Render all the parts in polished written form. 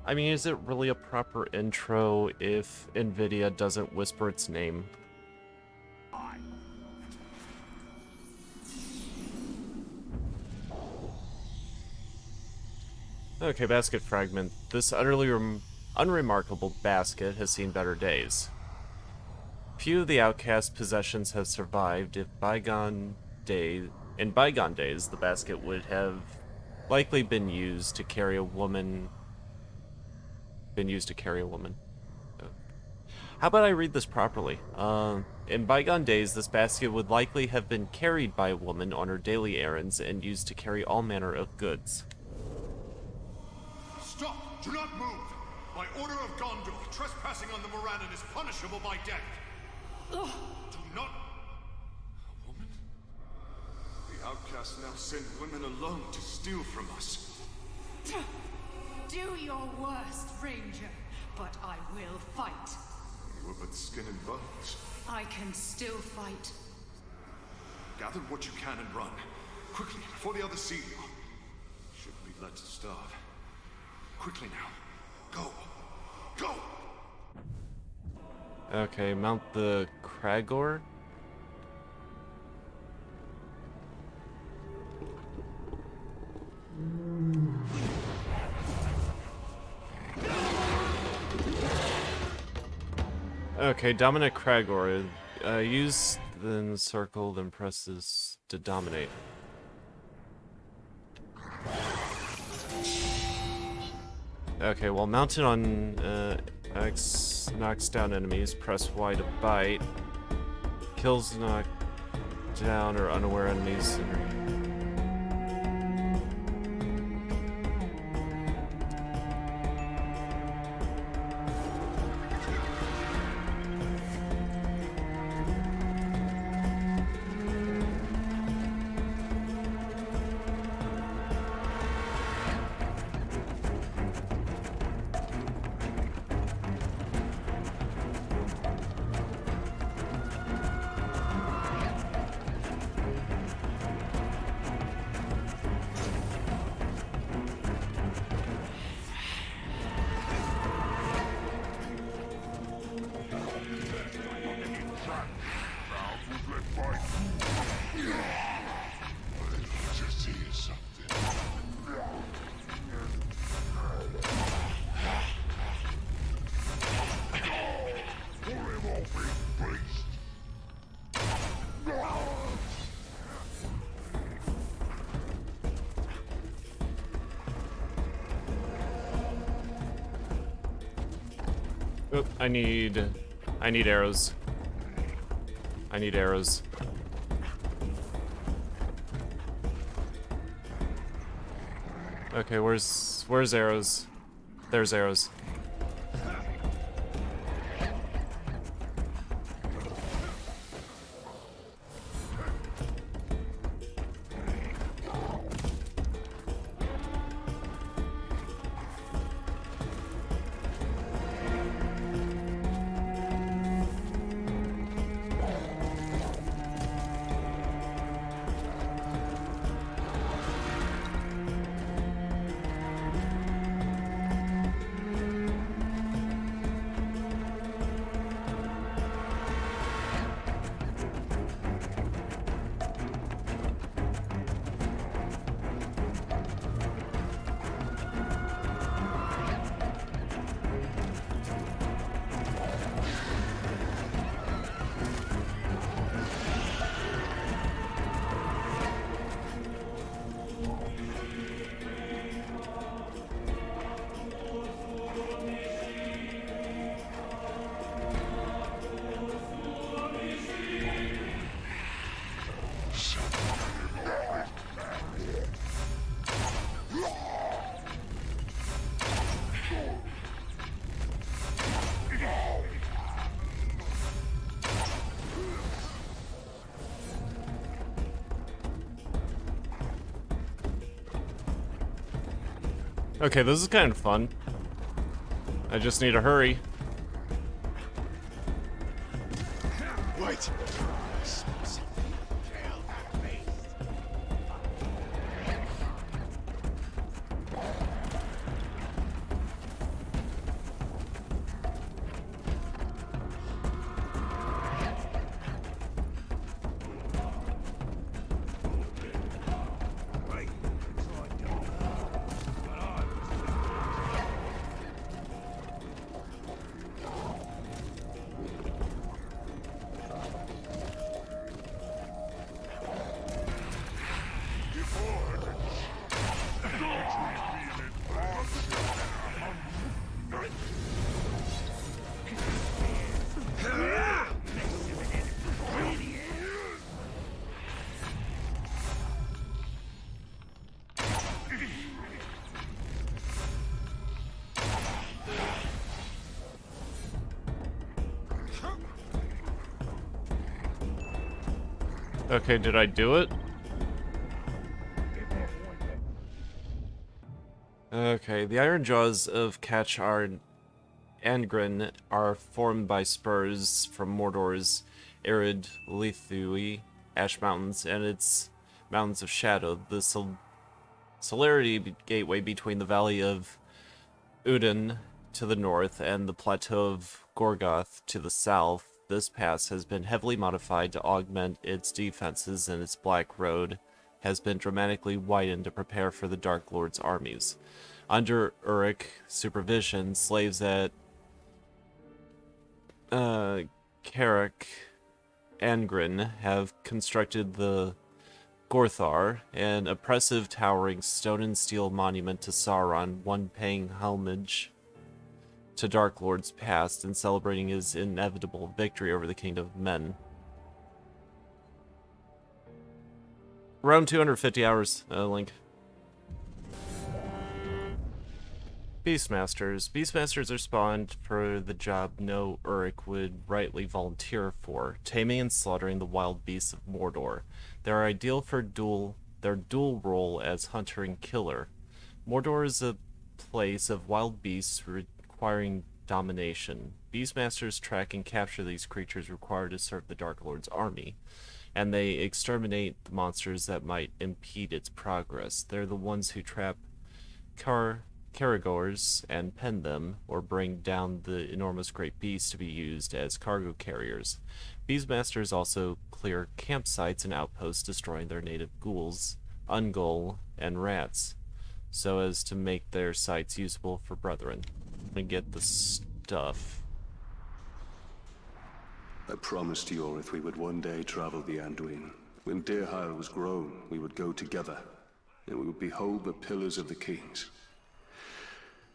I mean, is it really a proper intro if NVIDIA doesn't whisper its name? Okay, basket fragment. This utterly unremarkable basket has seen better days. Few of the outcast possessions have survived. If in bygone days, the basket would have likely been used to carry a woman. How about I read this properly? In bygone days, this basket would likely have been carried by a woman on her daily errands and used to carry all manner of goods. Stop! Do not move! By order of Gondor, trespassing on the Morannon is punishable by death. Ugh. Do not... A woman? The outcasts now send women alone to steal from us. Do your worst, Ranger, but I will fight. You are but skin and bones. I can still fight. Gather what you can and run. Quickly, before the others see you. Shouldn't be led to starve. Quickly now. Go! Go! Okay, mount the Kragor. Okay, dominate Kragor. Use then circle, then press this to dominate. Okay, well, mounted on X knocks down enemies. Press Y to bite. Kills knock down or unaware enemies. Oh, I need arrows. I need arrows. Okay, where's arrows? There's arrows. Okay, this is kind of fun. I just need to hurry. Wait! Okay, did I do it? Okay, the iron jaws of Kachar Angren are formed by spurs from Mordor's arid Lithui ash mountains and its mountains of shadow. The celerity gateway between the valley of Udin to the north and the plateau of Gorgoth to the south. This pass has been heavily modified to augment its defenses, and its Black Road has been dramatically widened to prepare for the Dark Lord's armies. Under Uruk supervision, slaves at Carrick Angren have constructed the Gorthar, an oppressive towering stone and steel monument to Sauron, one paying homage to Dark Lord's past and celebrating his inevitable victory over the kingdom of men. Around 250 hours, Link. Beastmasters. Beastmasters are spawned for the job no Uruk would rightly volunteer for, taming and slaughtering the wild beasts of Mordor. They are ideal for their dual role as hunter and killer. Mordor is a place of wild beasts requiring domination. Beastmasters track and capture these creatures required to serve the Dark Lord's army, and they exterminate the monsters that might impede its progress. They're the ones who trap Caragors and pen them, or bring down the enormous great beasts to be used as cargo carriers. Beastmasters also clear campsites and outposts, destroying their native ghouls, ungol, and rats, so as to make their sites usable for brethren. And get the stuff. I promised Yorith we would one day travel the Anduin. When Dirhael was grown, we would go together, and we would behold the pillars of the kings.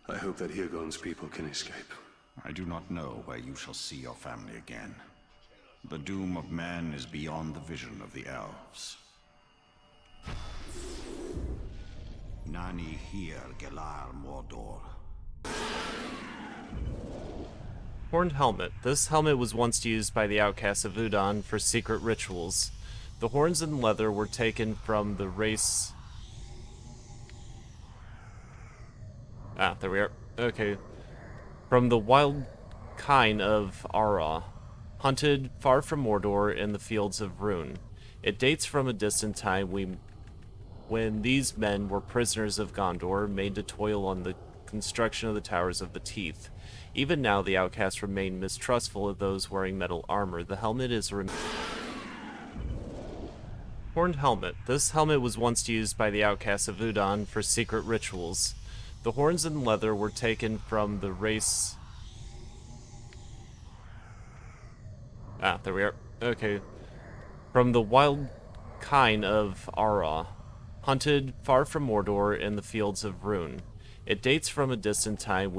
I hope that Hirgon's people can escape. I do not know where you shall see your family again. The doom of man is beyond the vision of the elves. Nani here Gelar Mordor. Horned Helmet. This helmet was once used by the outcasts of Udon for secret rituals. The horns and leather were taken from the race... Ah, there we are. Okay. From the wild kine of Ara, hunted far from Mordor in the fields of Rhûn. It dates from a distant time when these men were prisoners of Gondor, made to toil on the construction of the Towers of the Teeth. Even now, the outcasts remain mistrustful of those wearing metal armor. The helmet is a Horned Helmet. This helmet was once used by the outcasts of Udon for secret rituals. The horns and leather were taken from the race... Ah, there we are. Okay. From the wild kine of Ara, hunted far from Mordor in the fields of Rhûn. It dates from a distant time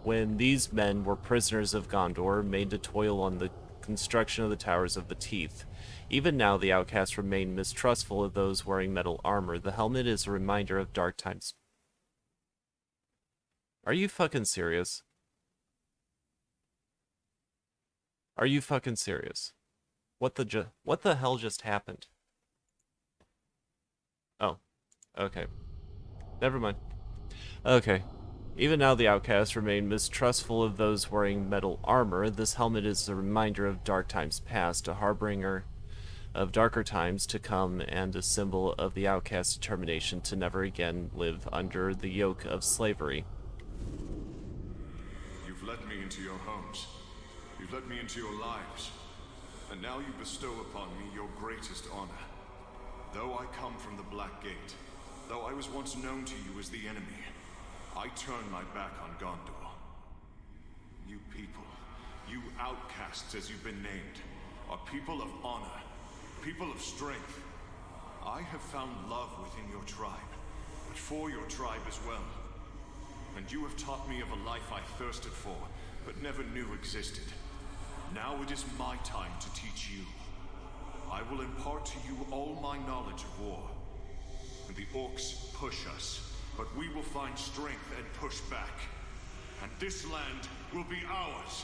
when these men were prisoners of Gondor, made to toil on the construction of the Towers of the Teeth. Even now, the outcasts remain mistrustful of those wearing metal armor. The helmet is a reminder of dark times. Are you fucking serious? Are you fucking serious? What the hell just happened? Oh, okay. Never mind. Okay. Even now, the outcasts remain mistrustful of those wearing metal armor. This helmet is a reminder of dark times past, a harbinger of darker times to come, and a symbol of the outcast's determination to never again live under the yoke of slavery. You've let me into your homes. You've let me into your lives. And now you bestow upon me your greatest honor. Though I come from the Black Gate, though I was once known to you as the enemy, I turn my back on Gondor. You people, you outcasts as you've been named, are people of honor, people of strength. I have found love within your tribe, but for your tribe as well. And you have taught me of a life I thirsted for, but never knew existed. Now it is my time to teach you. I will impart to you all my knowledge of war. And the orcs push us, but we will find strength and push back. And this land will be ours.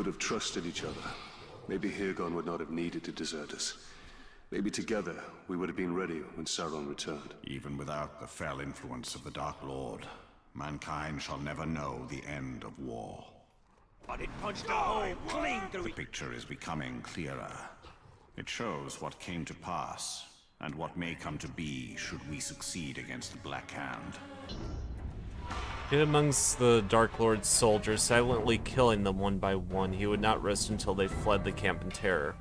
could have trusted each other, maybe Hirgon would not have needed to desert us. Maybe together we would have been ready when Sauron returned. Even without the fell influence of the Dark Lord, mankind shall never know the end of war. But it punched a hole clean through The picture is becoming clearer. It shows what came to pass, and what may come to be should we succeed against the Black Hand. Hid amongst the Dark Lord's soldiers, silently killing them one by one, he would not rest until they fled the camp in terror.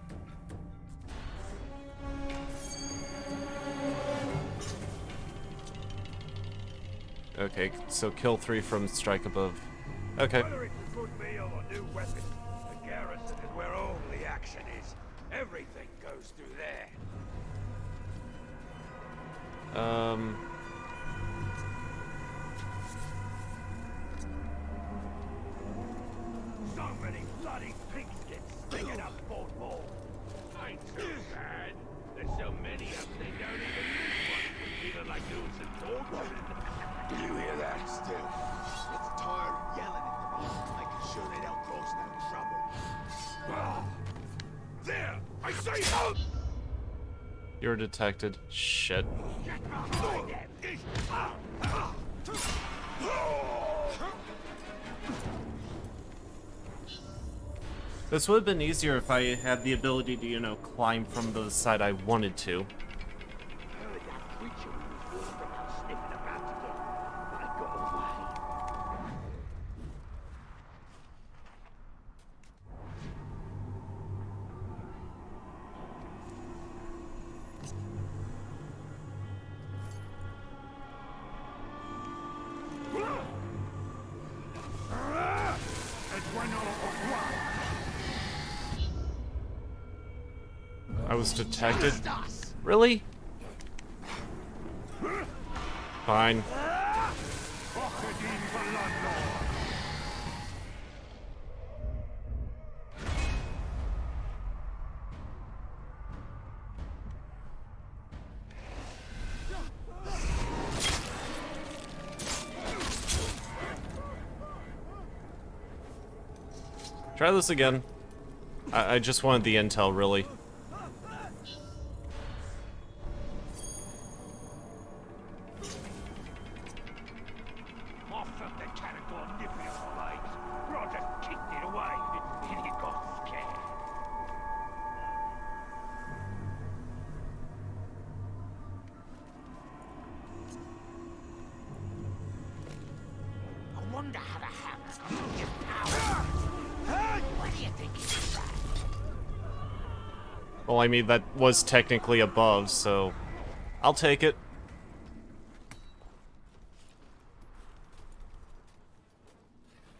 Okay, so kill 3 from strike above. Okay. Whether it's a good meal or new weapons, the garrison is where all the action is. Everything goes through there. So many bloody pigskins sticking up both walls. Ain't too bad. There's so many of them they don't even use one. Even like doing some torturing. Do you hear that? Still, it's tired yelling at them, making sure they don't cause no trouble. Ah! There! I say out! You're detected. Shit. Get behind them! This would have been easier if I had the ability to, you know, climb from the side I wanted to. Heard that creature was walking out sniffing about again. I got away. I was detected. Really? Fine. Try this again. I just wanted the intel, really. Off of the cannonball nipping his legs. Roger kicked it away and he got scared. I wonder how the hammer's gonna give power. What do you think it's like? Well, I mean, that was technically above, so I'll take it.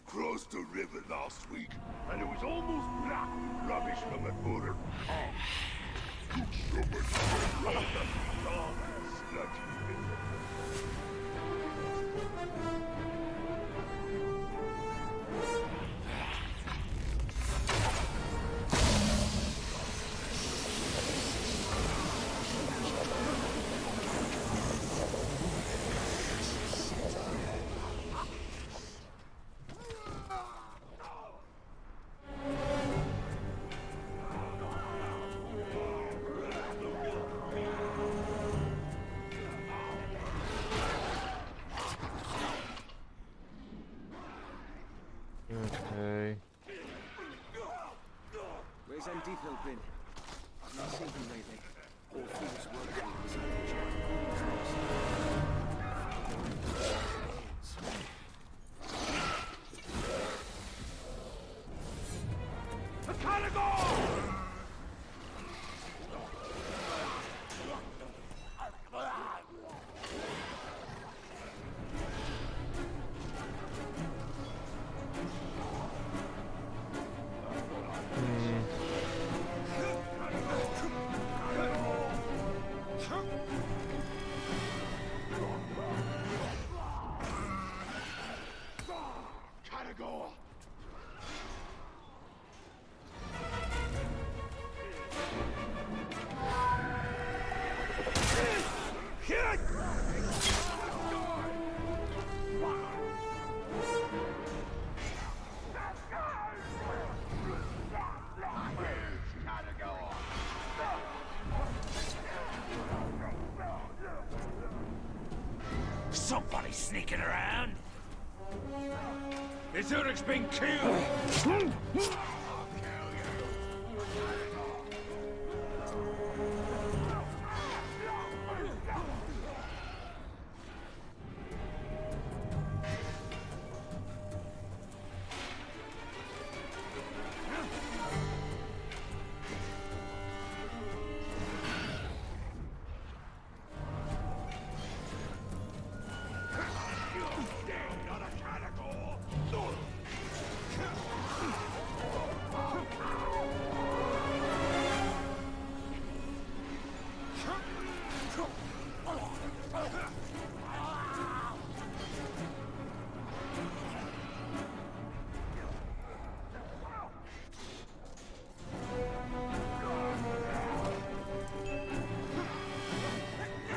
Crossed the river last week, and it was almost black with rubbish from the border. Okay. Where's Andifil been? I've not seen him lately. All through his work with his The cannonball! Somebody sneaking around. His Uruk's been killed.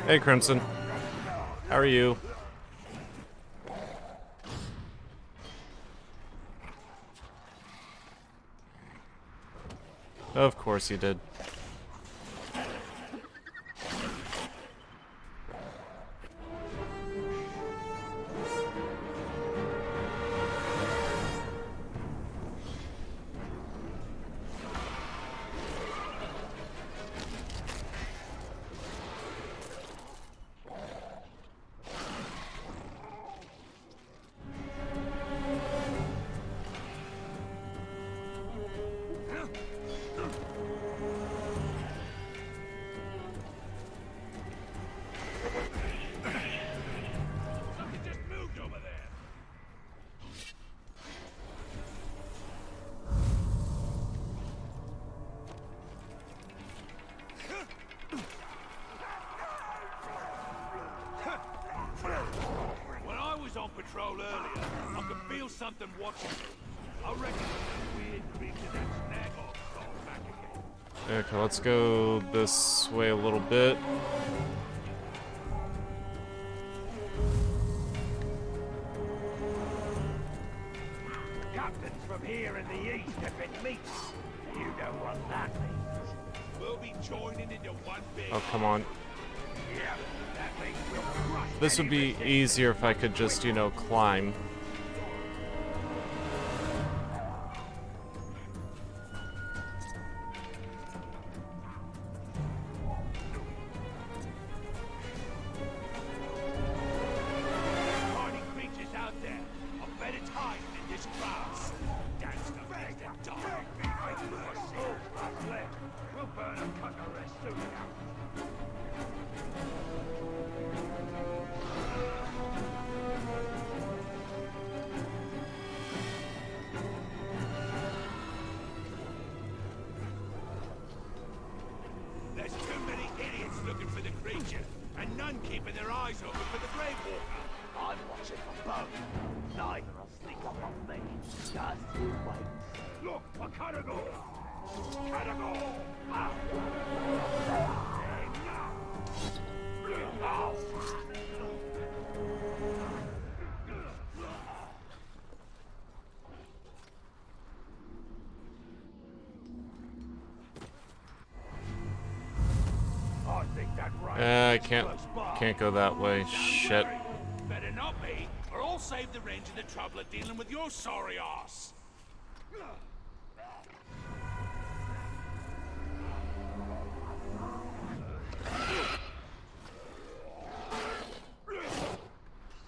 Hey, Crimson. How are you? Of course you did. When I was on patrol earlier, I could feel something watching me. I reckon that weird creep in that snag off crawled back again. Okay, let's go this way a little bit. Captains from here in the east have been meeting. You know what that means. We'll be joining into one big... Oh, come on. Yeah, that means we'll crush This would be easier if I could just, you know, climb. Hiding creatures out there. A better time than this grass. That's the best of time. Make mercy. What's left? We'll burn and cut the rest soon enough. There's too many idiots looking for the creature, and none keeping their eyes open for the Grave Walker. I'm watching for both. Neither will sneak up on me. Just you wait. Look, a Caragor! Caragor! Ah. I think that right. I can't go that way. Shit. Better not be, or I'll save the Ranger the trouble of dealing with your sorry ass.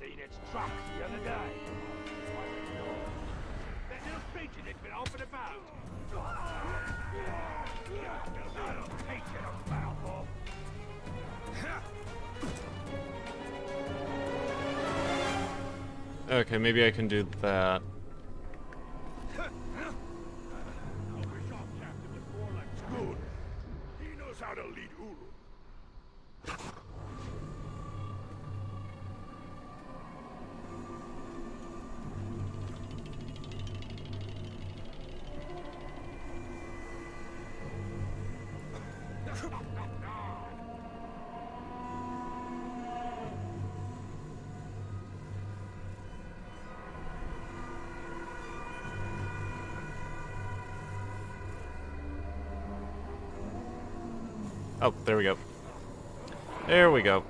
Seen its truck the other day. That little creature that's been off and about. That'll take you a mouthful. Okay, maybe I can do that. Good. He knows how to lead Uru. Oh, there we go. There we go.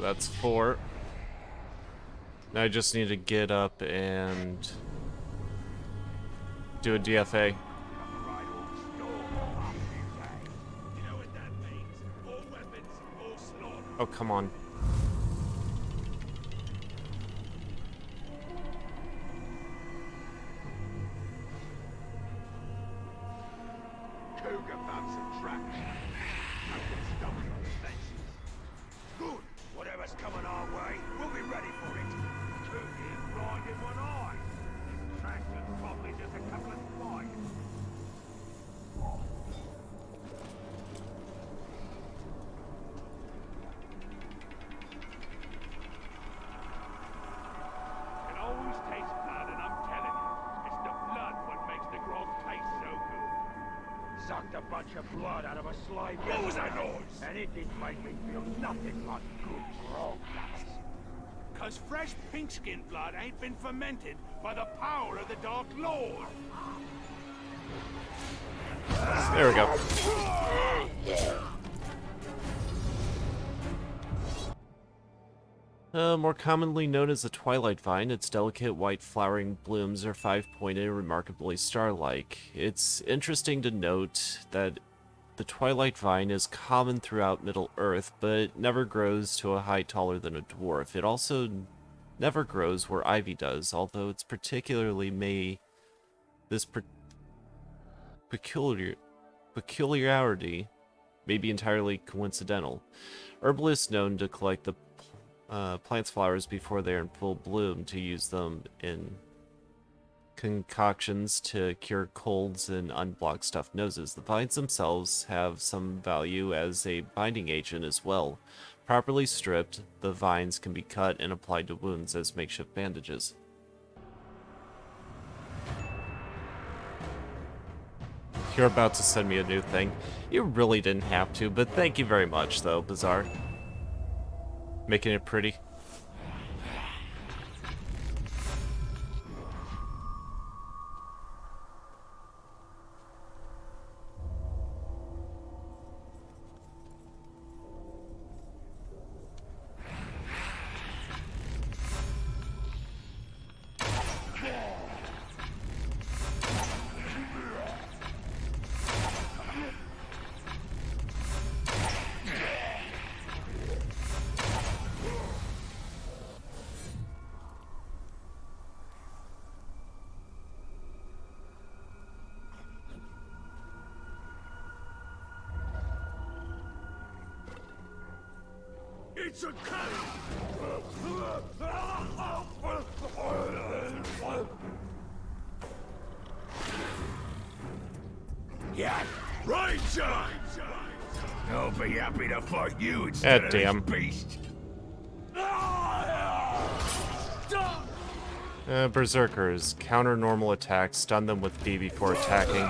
that's 4. Now I just need to get up and do a DFA. You know what that means? All weapons, all slaughter. Oh, come on. Cougar found some tracks. Nothing stopping on the fences. Good. Whatever's coming our way, we'll be ready for it. Cougar's blind in one eye. Tracks is probably just a couple of spikes. It always tastes bad, and I'm telling you, it's the blood what makes the grog taste so good. Sucked a bunch of blood out of a slime. What was that noise? And it didn't make me feel nothing like good grog does. Cause fresh pink-skin blood ain't been fermented by the power of the Dark Lord. There we go. More commonly known as the twilight vine, its delicate white flowering blooms are 5-pointed and remarkably star-like. It's interesting to note that the twilight vine is common throughout Middle-earth, but never grows to a height taller than a dwarf. It also never grows where ivy does, although its peculiarity may be entirely coincidental. Herbalists known to collect the plant's flowers before they're in full bloom to use them in concoctions to cure colds and unblock stuffed noses. The vines themselves have some value as a binding agent as well. Properly stripped, the vines can be cut and applied to wounds as makeshift bandages. You're about to send me a new thing. You really didn't have to, but thank you very much, though, Bazaar. Making it pretty. It's a Yeah, right, John. I'll be happy to fight you instead of damn. this beast. Berserkers. Counter normal attacks. Stun them with B before attacking.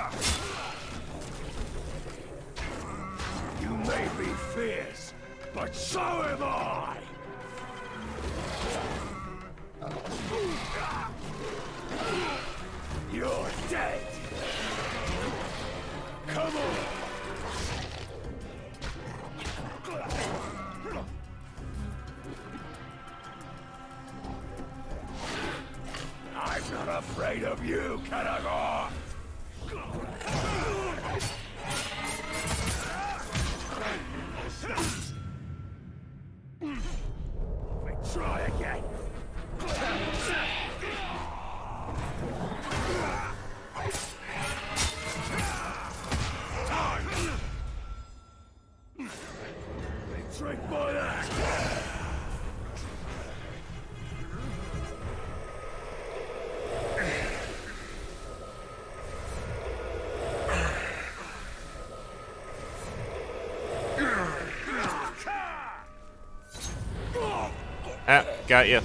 You may be fierce, but so am I! You're dead! Come on! I'm not afraid of you, Kanagor! Try again. Drink my ass. Ah, got you.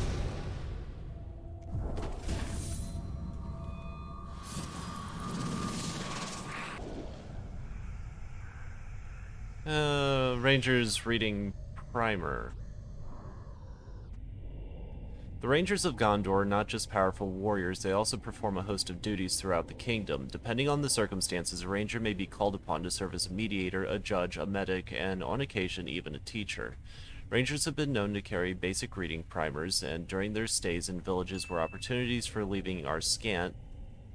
Rangers reading primer. The Rangers of Gondor are not just powerful warriors, they also perform a host of duties throughout the kingdom. Depending on the circumstances, a ranger may be called upon to serve as a mediator, a judge, a medic, and on occasion even a teacher. Rangers have been known to carry basic reading primers, and during their stays in villages where opportunities for leaving are scant,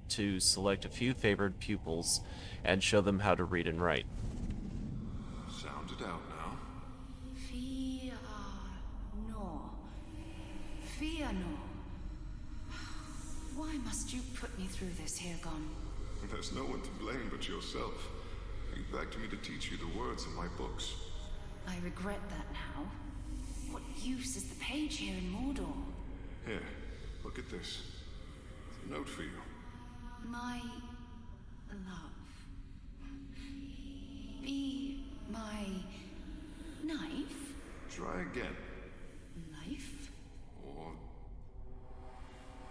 to select a few favored pupils and show them how to read and write. Sound it out now. Fear no. Fear no. Why must you put me through this, Shagar? There's no one to blame but yourself. You begged me to teach you the words in my books. I regret that now. What use is the page here in Mordor? Here, look at this. It's a note for you. My love. Be my knife? Try again. Knife? Or...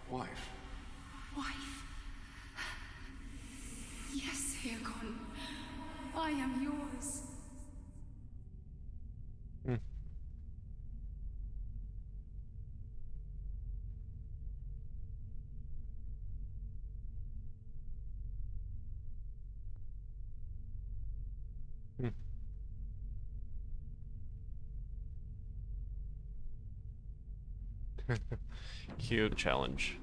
wife. Wife? Yes, Shagar. I am yours. Cute challenge.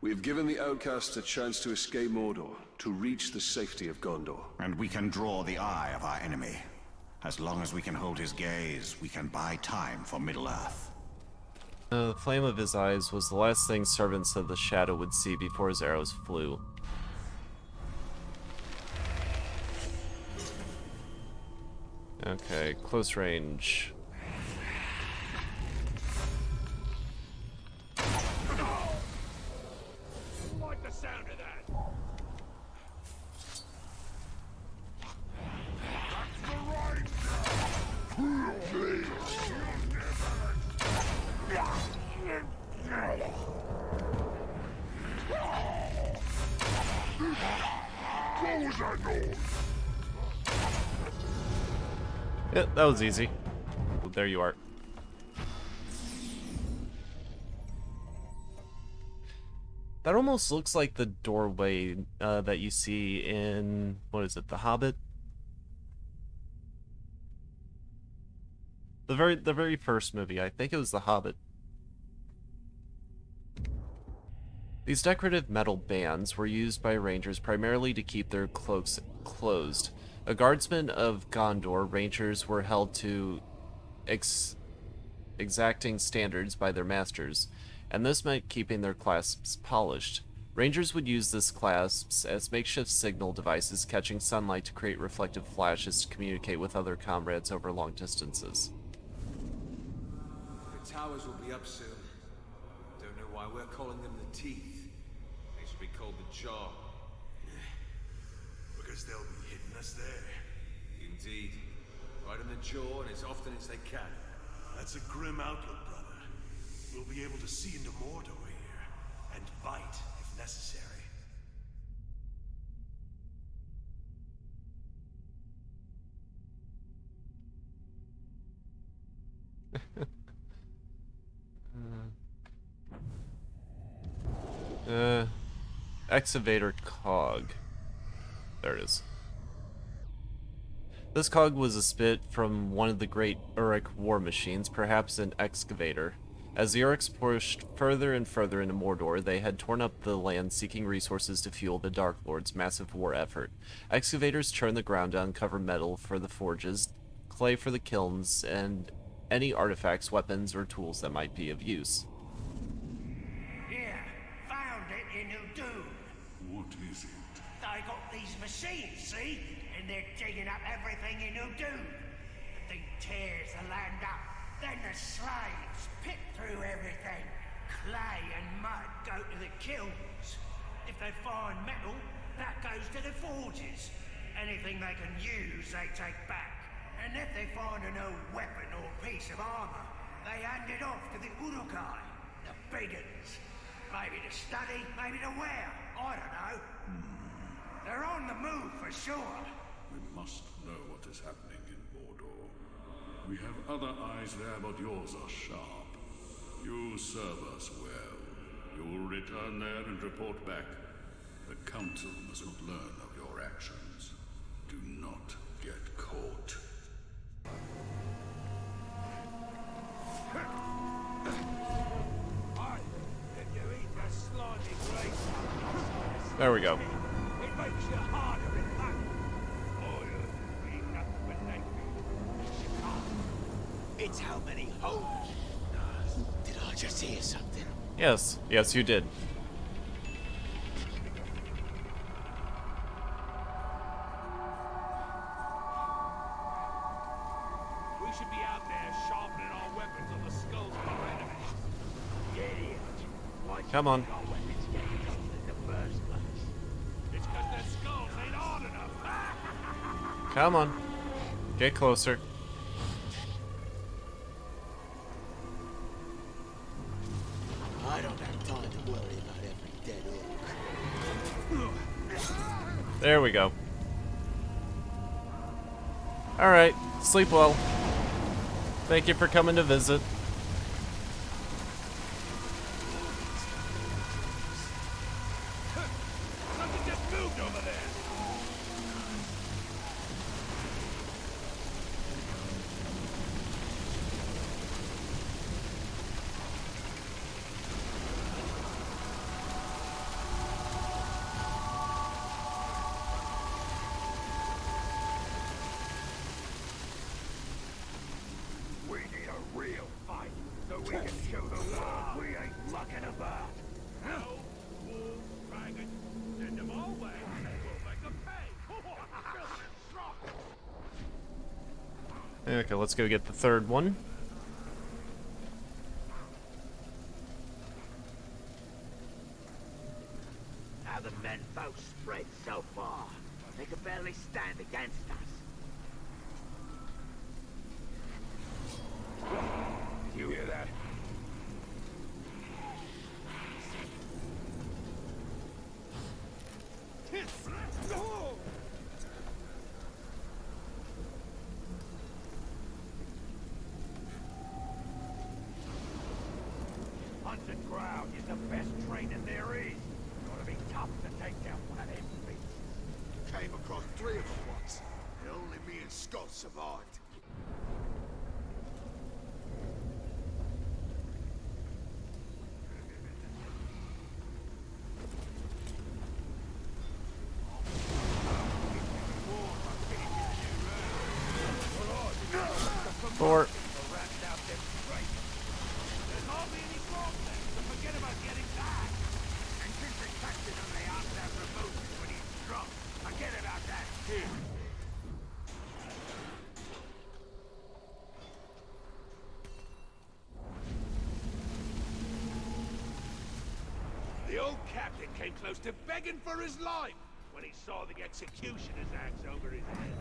We've given the outcasts a chance to escape Mordor, to reach the safety of Gondor. And we can draw the eye of our enemy. As long as we can hold his gaze, we can buy time for Middle-earth. The flame of his eyes was the last thing servants of the Shadow would see before his arrows flew. Okay, close range. Like the sound of that. That's the right. Please. What was that noise? Yeah, that was easy. There you are. That almost looks like the doorway that you see in, what is it, The Hobbit? The very first movie, I think it was The Hobbit. These decorative metal bands were used by rangers primarily to keep their cloaks closed. A guardsman of Gondor, rangers were held to exacting standards by their masters, and this meant keeping their clasps polished. Rangers would use these clasps as makeshift signal devices, catching sunlight to create reflective flashes to communicate with other comrades over long distances. The towers will be up soon. Don't know why we're calling them the Teeth. They should be called the Jaw. Because they'll be hitting us there. Indeed. Right in the jaw and as often as they can. That's a grim outlook, brother. We'll be able to see into Mordor here, and bite if necessary. Excavator cog. There it is. This cog was a spit from one of the great Uruk war machines, perhaps an excavator. As the Uruks pushed further and further into Mordor, they had torn up the land seeking resources to fuel the Dark Lord's massive war effort. Excavators churned the ground to uncover metal for the forges, clay for the kilns, and any artifacts, weapons, or tools that might be of use. Yeah, found it in Udun. What is it? They got these machines, see? And they're digging up everything in Udun. The thing tears the land up. Then the slaves pick through everything. Clay and mud go to the kilns. If they find metal, that goes to the forges. Anything they can use, they take back. And if they find an old weapon or piece of armor, they hand it off to the Urukai, the big uns. Maybe to study, maybe to wear. I don't know. They're on the move for sure. We must know what is happening in Mordor. We have other eyes there, but yours are sharp. You serve us well. You will return there and report back. The Council must not learn of your actions. Do not get caught. There we go. It makes you harder in that. Oil being nothing but It's how many homes? Did I just hear something? Yes. Yes, you did. We should be out there sharpening our weapons on the skulls of our enemies. Idiot. Why should Come on. our weapons get cold in the first place? It's because their skulls ain't hard enough. Come on. Get closer. I don't have time to worry about every dead orc. There we go. Alright. Sleep well. Thank you for coming to visit. Something just moved over there. We need a real fight, so we can show the world we ain't mucking about. No, wolves, dragons, send them our way. We'll make them pay. Strong. Okay, let's go get the third one. How the men folk spread so far. They could barely stand against us. You hear that? Hunting ground is the best training there is. Gotta be tough to take down one of them beasts. Came across 3 of them once, and only me and Scott survived. Four. The old captain came close to begging for his life when he saw the executioner's axe over his head.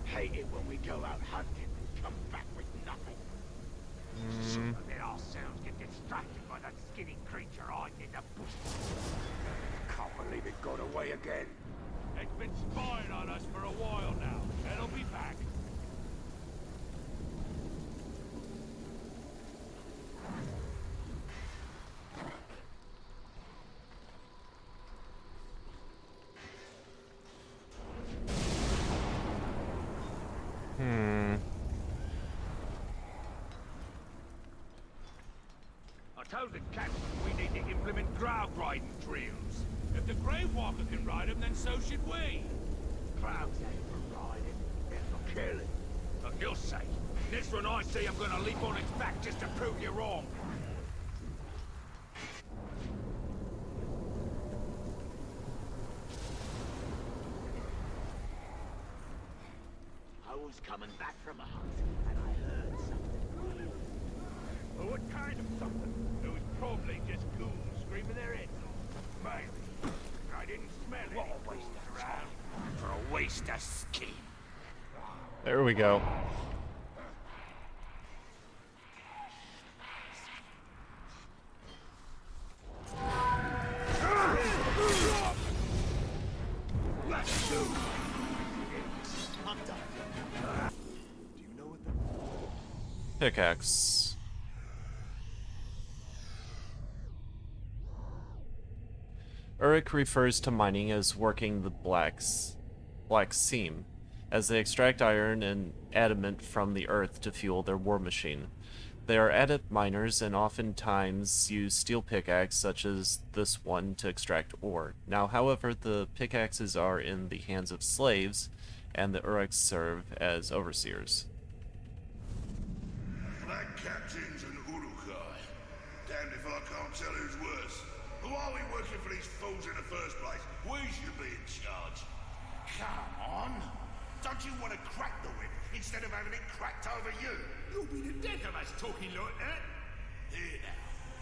Hate it when we go out hunting and come back with nothing. Some of it ourselves get distracted by that skinny creature hiding in the bushes. Can't believe it got away again. It's been spying on us for a while now. It'll be back. I told the captain we need to implement crowd riding drills. If the Grave Walker can ride them, then so should we. Crowds ain't for riding, they're for killing. For your sake, next one I see, I'm gonna leap on its back just to prove you wrong. I was coming back from a hunt, and I heard something. Well, what kind of something? It was probably just ghouls screaming their heads off. Maybe. I didn't smell it. What a waste of time. For a waste of skin. There we go. Let's do. I'm done. Do you know what the... Pickaxe. Uruk refers to mining as working the black seam. as they extract iron and adamant from the earth to fuel their war machine. They are adept miners and oftentimes use steel pickaxes such as this one to extract ore. Now, however, the pickaxes are in the hands of slaves, and the Uruks serve as overseers. Black captains and Urukai. Damned if I can't tell who's worse. Who are we working for these fools in the first place? We should be in charge. Come on. Don't you want to crack the whip instead of having it cracked over you? You'll be the death of us talking like that. Here now.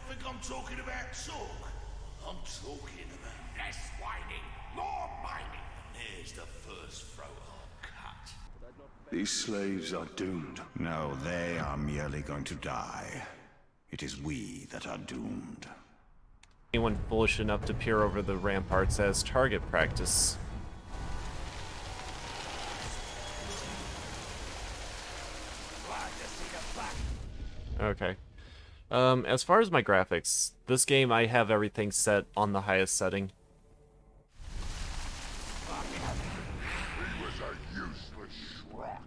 Think I'm talking about talk? I'm talking about less whining, more mining. There's the first throat I'll cut. These slaves are doomed. No, they are merely going to die. It is we that are doomed. Anyone foolish enough to peer over the ramparts as target practice. Okay. As far as my graphics, this game I have everything set on the highest setting. He was a useless schrock.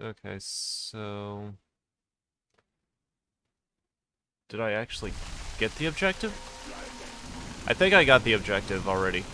Okay, so... Did I actually get the objective? I think I got the objective already.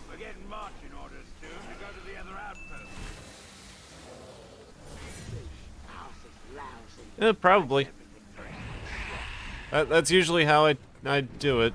We're getting marching orders soon to go to the other outpost. Probably. That's usually how I do it.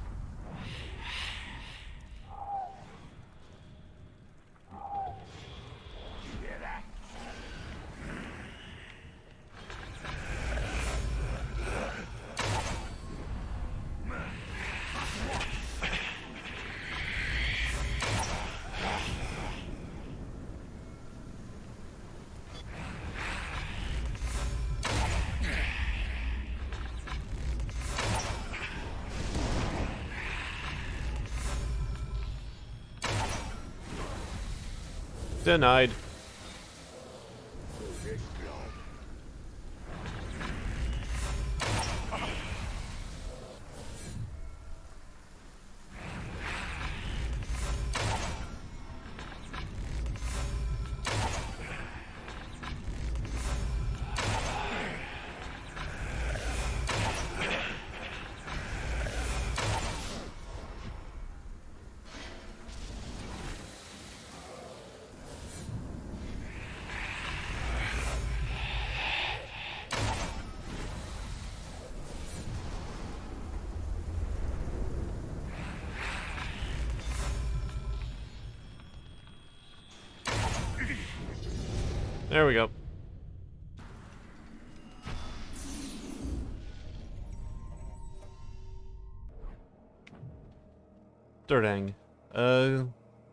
Denied. There we go. Durdang.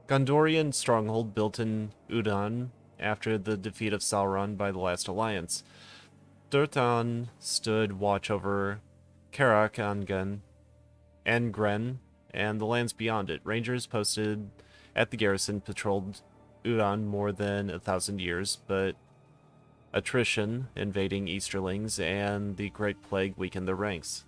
Gondorian stronghold built in Udon after the defeat of Sauron by the Last Alliance. Durthan stood watch over Karak, Angen, Angren, and the lands beyond it. Rangers posted at the garrison patrolled Udon more than 1,000 years, but attrition, invading Easterlings, and the Great Plague weakened their ranks.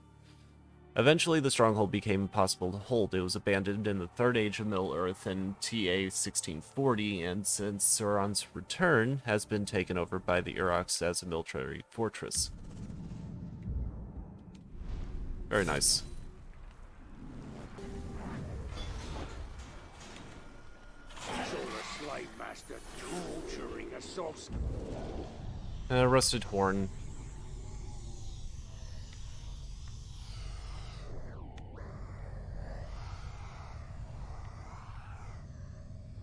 Eventually, the stronghold became impossible to hold. It was abandoned in the Third Age of Middle-earth in TA 1640, and since Sauron's return, has been taken over by the Uroks as a military fortress. Very nice. Slave master torturing a soft. Rusted horn.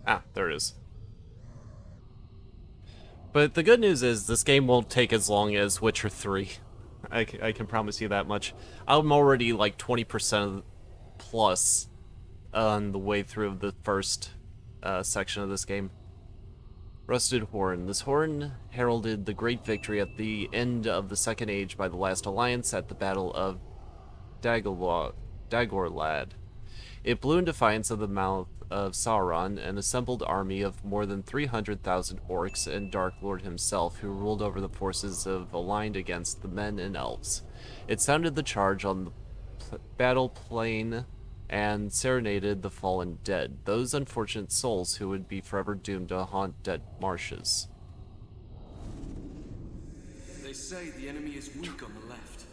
Ah, there it is. But the good news is this game won't take as long as Witcher 3. I can promise you that much. I'm already like 20% plus on the way through the first section of this game. Rusted Horn. This horn heralded the great victory at the end of the Second Age by the Last Alliance at the Battle of Dagorlad. It blew in defiance of the mouth of Sauron, an assembled army of more than 300,000 orcs and Dark Lord himself, who ruled over the forces of aligned against the men and elves. It sounded the charge on the battle plain and serenaded the fallen dead, those unfortunate souls who would be forever doomed to haunt dead marshes. They say the enemy is weak on the left,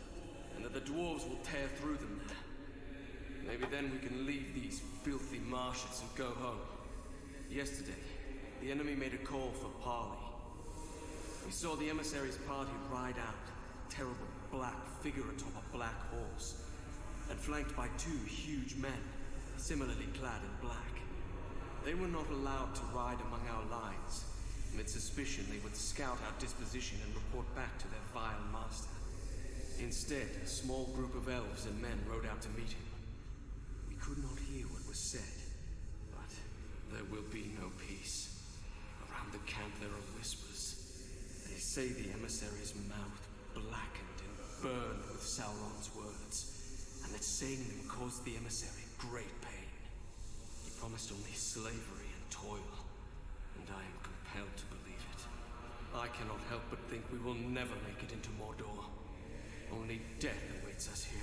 and that the dwarves will tear through them there. Maybe then we can leave these filthy marshes and go home. Yesterday, the enemy made a call for parley. We saw the emissary's party ride out, a terrible black figure atop a black horse, and flanked by two huge men, similarly clad in black. They were not allowed to ride among our lines. Amid suspicion, they would scout our disposition and report back to their vile master. Instead, a small group of elves and men rode out to meet him. We could not hear what was said, but there will be no peace. Around the camp there are whispers. They say the emissary's mouth blackened and burned with Sauron's words, and that saying them caused the emissary great pain. He promised only slavery and toil, and I am compelled to believe it. I cannot help but think we will never make it into Mordor. Only death awaits us here.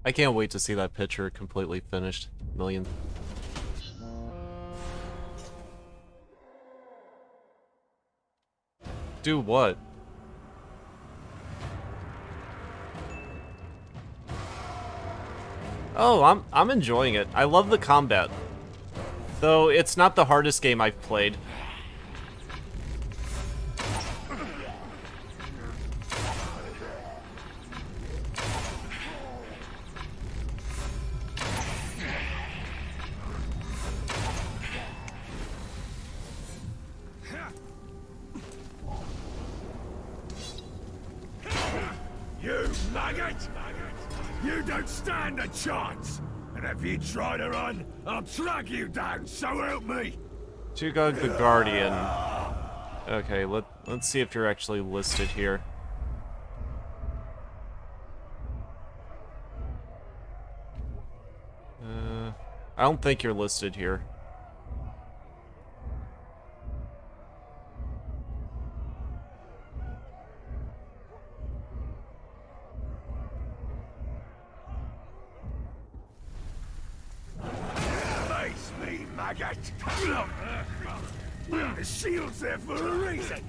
I can't wait to see that picture completely finished. Million. Do what? Oh, I'm enjoying it. I love the combat. Though it's not the hardest game I've played. You maggot! You don't stand a chance! And if you try to run, I'll track you down, so help me! Shagar the Guardian. Okay, let's see if you're actually listed here. I don't think you're listed here. Face me, maggot! The shield's there for a reason!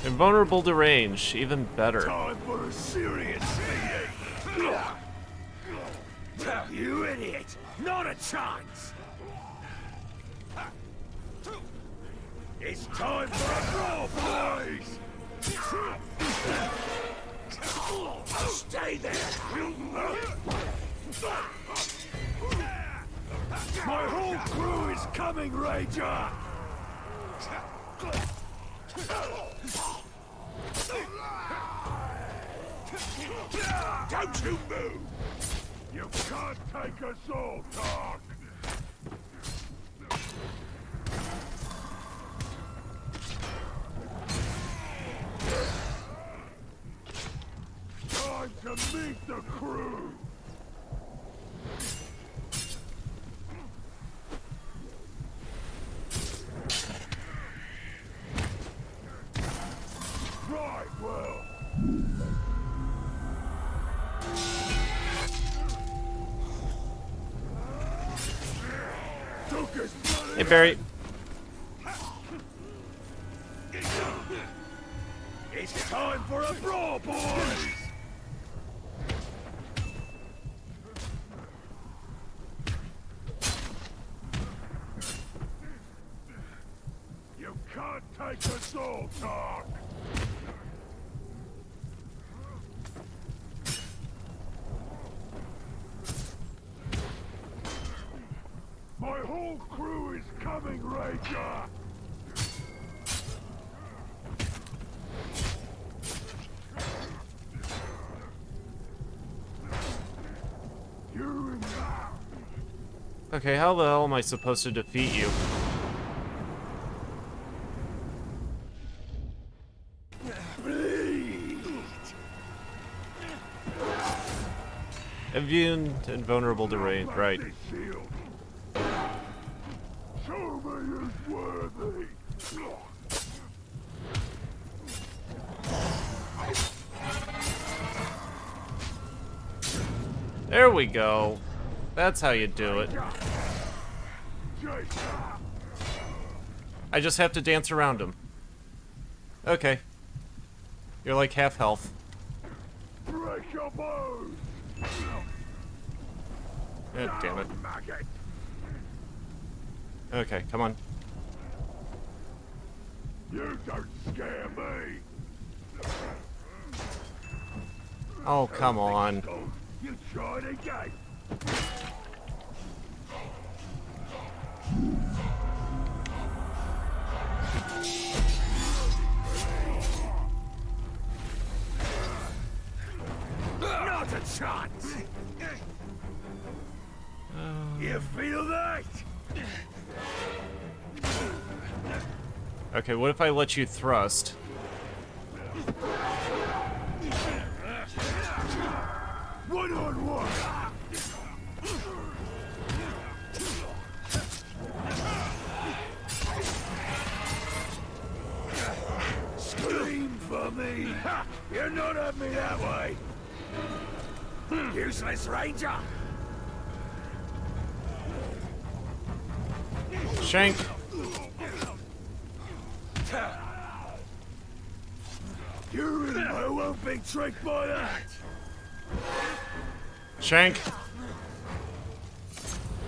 Invulnerable to range, even better. Time for a serious meeting! You idiot! Not a chance! It's time for a brawl, boys! Stay there! My whole crew is coming, Ranger! Don't you move! You can't take us all, dog! Time to meet the crew! Right, well... Hey, Barry. It's time for a brawl, boys! You can't take us all, Doc! My whole crew is coming, Ranger! Okay, how the hell am I supposed to defeat you? Immune and vulnerable to rain, right. Show me who's worthy! There we go. That's how you do it. I just have to dance around him. Okay. You're like half health. Break your bones! God damn it. Okay, come on. You don't scare me! Oh, come on. You tried again! Not a chance! You feel that? Okay, what if I let you thrust? One on one! Scream for me! You're not at me that way! Useless Ranger! Shank! You and I won't be tricked by that! Shank!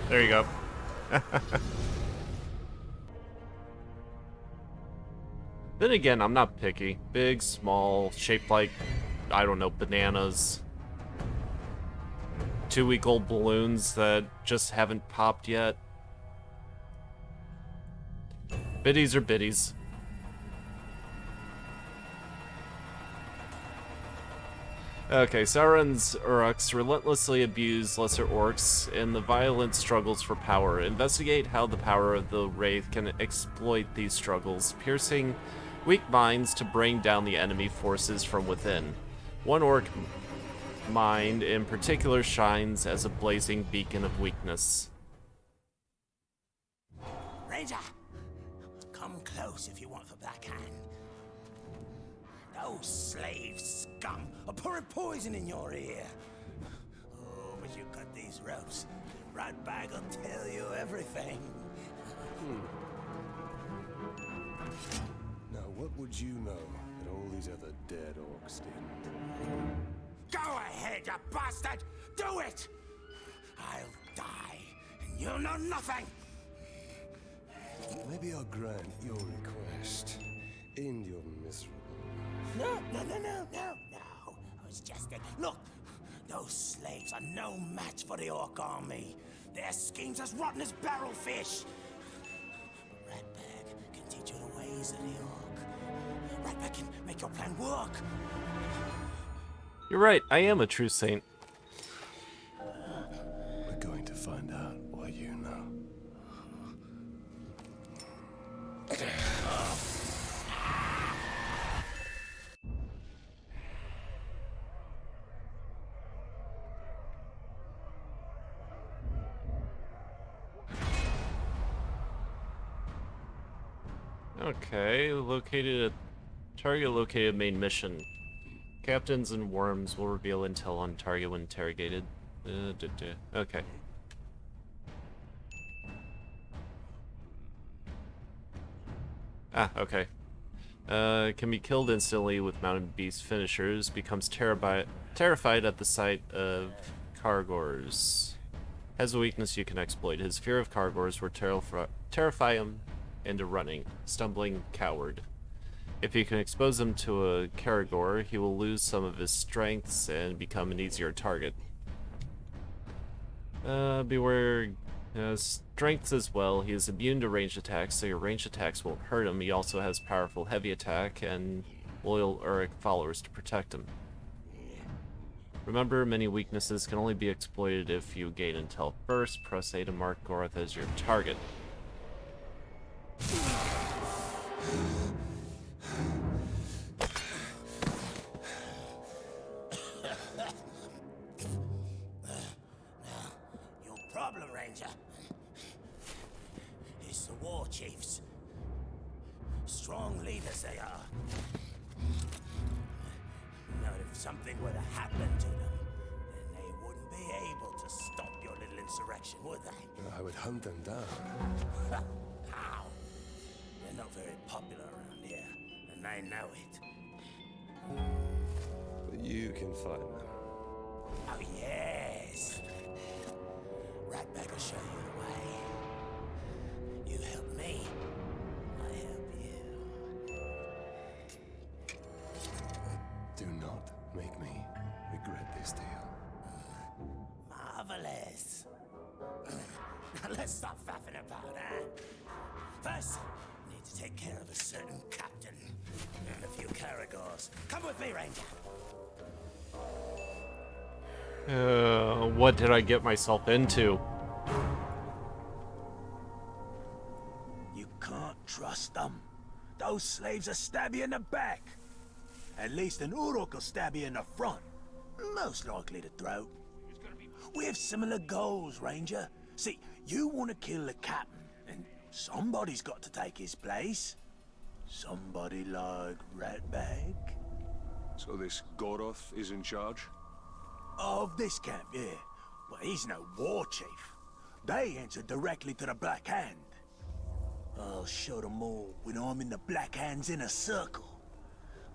There you go. Then again, I'm not picky. Big, small, shaped like, I don't know, bananas. 2-week-old balloons that just haven't popped yet. Biddies are biddies. Okay, Sauron's Uruks relentlessly abuse lesser orcs in the violent struggles for power. Investigate how the power of the Wraith can exploit these struggles, piercing weak minds to bring down the enemy forces from within. One orc mind in particular shines as a blazing beacon of weakness. Ranger, come close if you want the Black Hand. Those slave scum are pouring poison in your ear. Oh, but you cut these ropes. Ratbag will tell you everything. Now, what would you know that all these other dead orcs did? Go ahead, you bastard! Do it! I'll die, and you'll know nothing! Maybe I'll grant your request. End your miserable No. I was just look, those slaves are no match for the Orc army. Their schemes as rotten as barrelfish. Ratbag can teach you the ways of the Orc. Ratbag can make your plan work. You're right, I am a true saint. We're going to find out what you know. Okay, target located main mission. Captains and worms will reveal intel on target when interrogated. Okay. Okay. Can be killed instantly with mounted beast finishers. Becomes terrified at the sight of Cargors. Has a weakness you can exploit. His fear of Cargors will terrify him into running. Stumbling coward. If you can expose him to a Caragor, he will lose some of his strengths and become an easier target. Beware strengths as well. He is immune to ranged attacks, so your ranged attacks won't hurt him. He also has powerful heavy attack and loyal Uruk followers to protect him. Remember, many weaknesses can only be exploited if you gain intel first. Press A to mark Goroth as your target. Your problem, Ranger, is the war chiefs. Strong leaders they are. Now, if something were to happen to them, then they wouldn't be able to stop your little insurrection, would they? I would hunt them down. How? They're not very popular around here, and they know it. But you can find them. Oh, yes. Ratbag will show you the way. You help me, I help you. Do not make me regret this deal. Marvelous. Now let's stop faffing about, huh? First, we need to take care of a certain captain and a few Caragors. Come with me, Ranger. What did I get myself into? You can't trust them. Those slaves will stab you in the back. At least an Uruk will stab you in the front. Most likely the throat. We have similar goals, Ranger. See, you want to kill the captain, and somebody's got to take his place. Somebody like Ratbag. So this Goroth is in charge? Of this camp, yeah. But he's no war chief. They answer directly to the Black Hand. I'll show them all when I'm in the Black Hand's inner circle.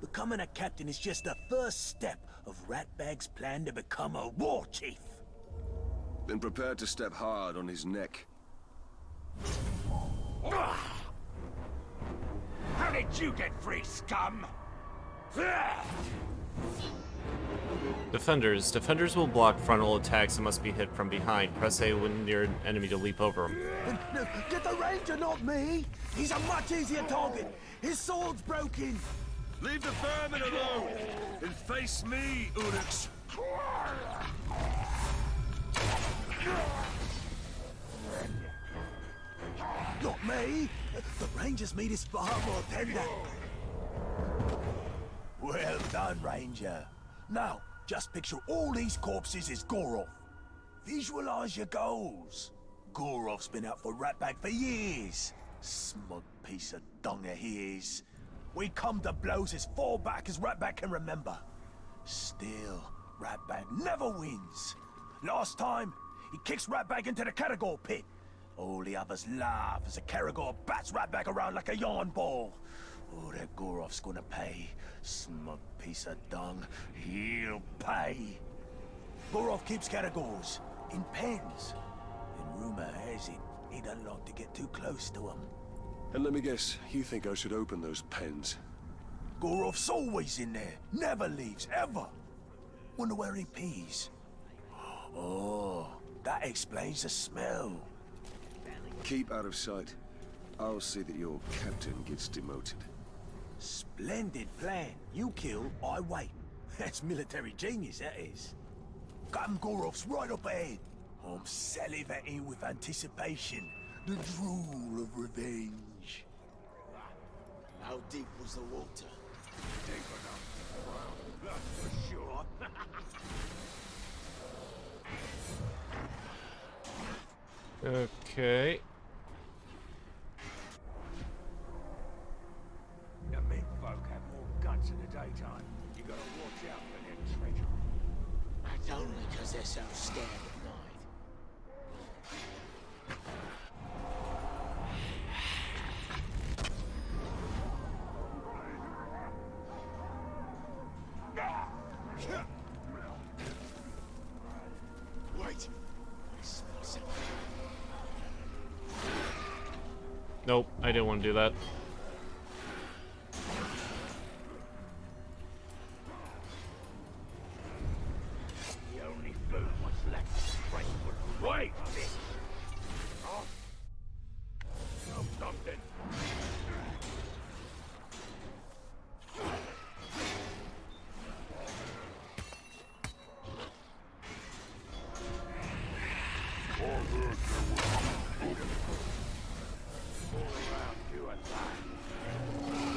Becoming a captain is just the first step of Ratbag's plan to become a war chief. Then prepare to step hard on his neck. How did you get free, scum? Defenders. Defenders will block frontal attacks and must be hit from behind. Press A when near an enemy to leap over him. Get the Ranger, not me! He's a much easier target! His sword's broken! Leave the vermin alone and face me, Uruks. Not me! The Ranger's meat is far more tender. Well done, Ranger. Now, just picture all these corpses as Goroth. Visualize your goals. Goroth's been out for Ratbag for years. Smug piece of dung he is. We come to blows as far back as Ratbag can remember. Still, Ratbag never wins. Last time, he kicks Ratbag into the Caragor pit. All the others laugh as the Caragor bats Ratbag around like a yarn ball. Oh, that Goroth's gonna pay. Smug piece of dung. He'll pay. Goroth keeps Caragors in pens. And rumor has it he doesn't like to get too close to them. And let me guess, you think I should open those pens? Goroth's always in there. Never leaves, ever. Wonder where he pees. Oh, that explains the smell. Keep out of sight. I'll see that your captain gets demoted. Splendid plan. You kill, I wait. That's military genius, that is. Captain Goroth's right up ahead. I'm salivating with anticipation. The drool of revenge. How deep was the water? Deep enough. That's for sure. Okay. The men folk have more guts in the daytime. You gotta watch out for their treachery. That's only because they're so scared at night. Wait. I smell something. Nope, I didn't want to do that. The only food what's left is straight for right. Oh. Know something.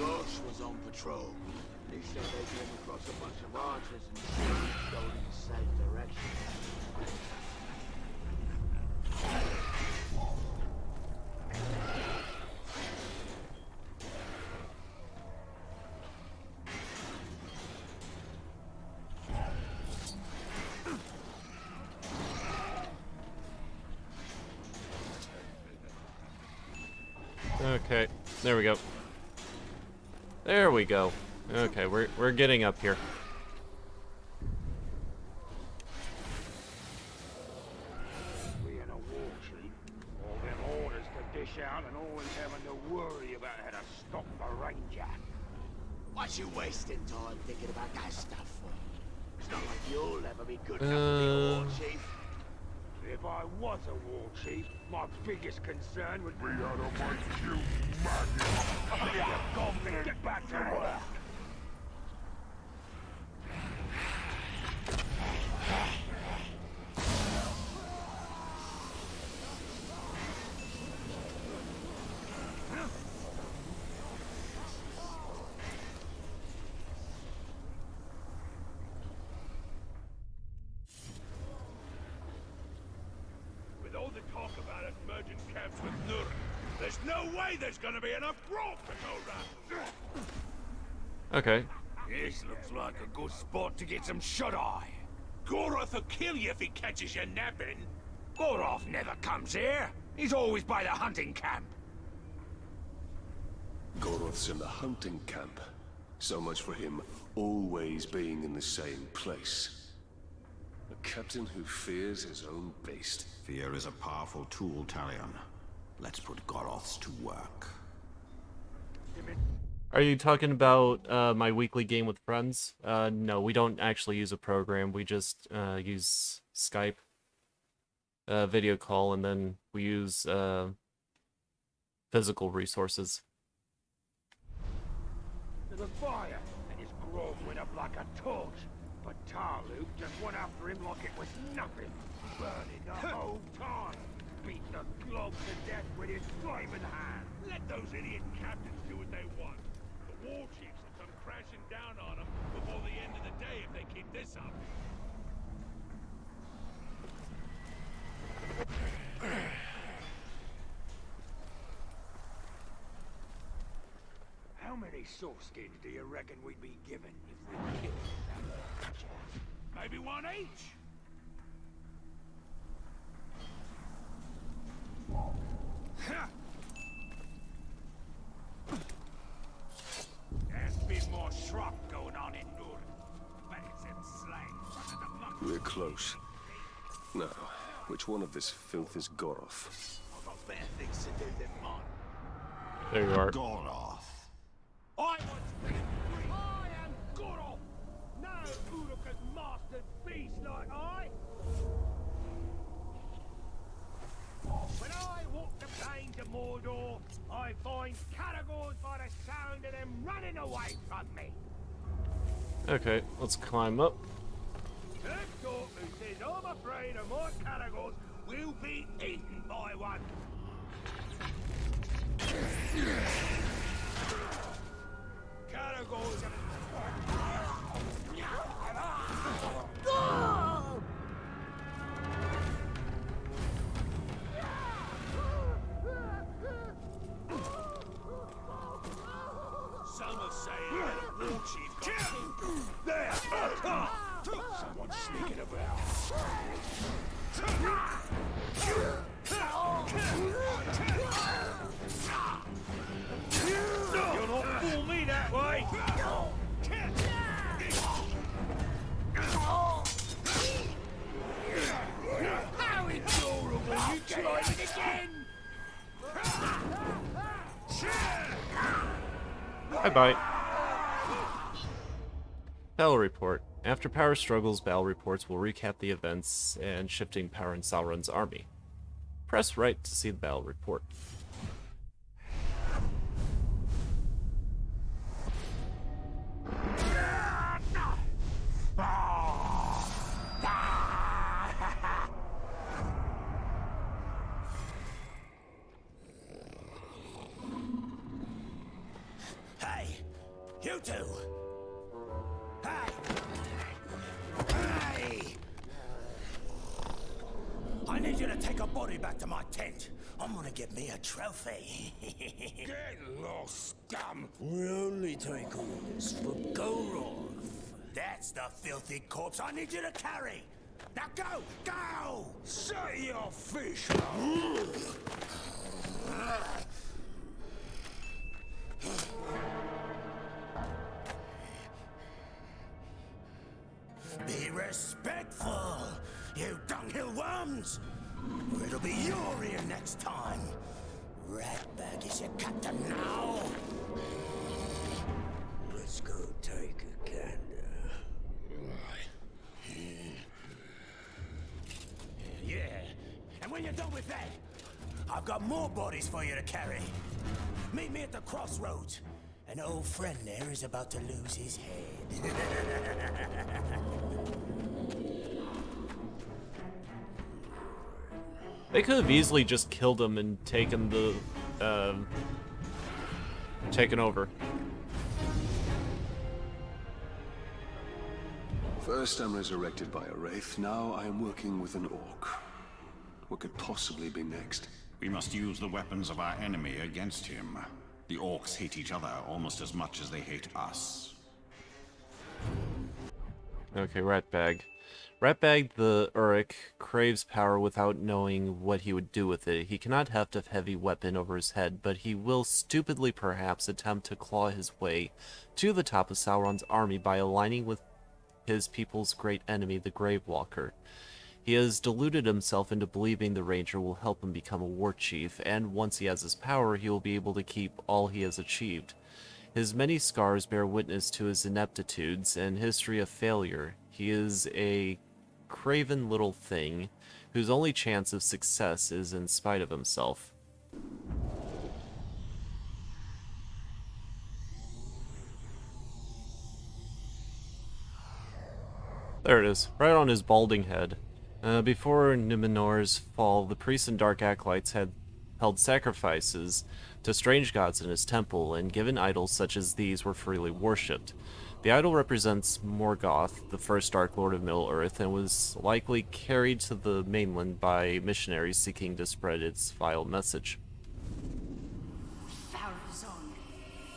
Roche was on patrol. He said they came across a bunch of archers and shooting going in the same direction. Okay, there we go. There we go. Okay, we're getting up here. We in a war chief. All them orders to dish out and always having to worry about how to stop the ranger. What you wasting time thinking about that stuff for? It's not like you'll ever be good enough to be a war chief. If I was a war chief, my biggest concern would be how to make you maggot. Go and get back to work. With all the talk about us merging camps with Nur, there's no way there's gonna be enough growth to go round. Okay. This looks like a good spot to get some shut-eye. Goroth will kill you if he catches you napping. Goroth never comes here. He's always by the hunting camp. Goroth's in the hunting camp. So much for him always being in the same place. A captain who fears his own beast. Fear is a powerful tool, Talion. Let's put Goroths to work. Are you talking about my weekly game with friends? No, we don't actually use a program. We just use Skype, video call, and then we use physical resources. To the fire, and his grove went up like a torch. But Tarluk just went after him like it was nothing, burning the whole time. Beat the glog to death with his flaming hand. Let those idiot captains do what they want. The war chiefs will come crashing down on them before the end of the day if they keep this up. How many soulskins do you reckon we'd be given if we killed that archer? Maybe one each? There's been more shrub going on in Nur. But it's him slain under the monk. We're close. Now, which one of this filth is Goroth? I've got better things to do than mine. There you are. Goroth. I am Goroth! No Uruk's mastered beast like I! When I walk the plains of Mordor, I find categories by the sound of them running away from me. Okay, let's climb up. That talk who says I'm afraid of my categories will be eaten by one. Categories of... Some are saying that a war chief got there! Someone's sneaking about. You'll not fool me that way! How adorable! You tried it again! Bye-bye. Battle report. After power struggles, battle reports will recap the events and shifting power in Sauron's army. Press right to see the battle report. Hey, you two! Hey! Hey! I need you to take a body back to my tent. I'm gonna get me a trophy. Get lost, scum! We only take orders for Goroth. That's the filthy corpse I need you to carry. Now go! Go! Say your fish! Be respectful, you dunghill worms! Or it'll be your ear next time. Ratbag is your captain now. Let's go take a gander. Yeah, and when you're done with that, I've got more bodies for you to carry. Meet me at the crossroads. An old friend there is about to lose his head. They could have easily just killed him and taken the, taken over. First I'm resurrected by a wraith, now I am working with an orc. What could possibly be next? We must use the weapons of our enemy against him. The orcs hate each other almost as much as they hate us. Okay, Ratbag. Ratbag the Uruk craves power without knowing what he would do with it. He cannot heft a heavy weapon over his head, but he will stupidly perhaps attempt to claw his way to the top of Sauron's army by aligning with his people's great enemy, the Gravewalker. He has deluded himself into believing the Ranger will help him become a war chief, and once he has his power, he will be able to keep all he has achieved. His many scars bear witness to his ineptitudes and history of failure. He is a craven little thing whose only chance of success is in spite of himself. There it is, right on his balding head. Before Numenor's fall, the priests and dark acolytes had held sacrifices to strange gods in his temple, and given idols such as these were freely worshipped. The idol represents Morgoth, the first Dark Lord of Middle-earth, and was likely carried to the mainland by missionaries seeking to spread its vile message. Farazon.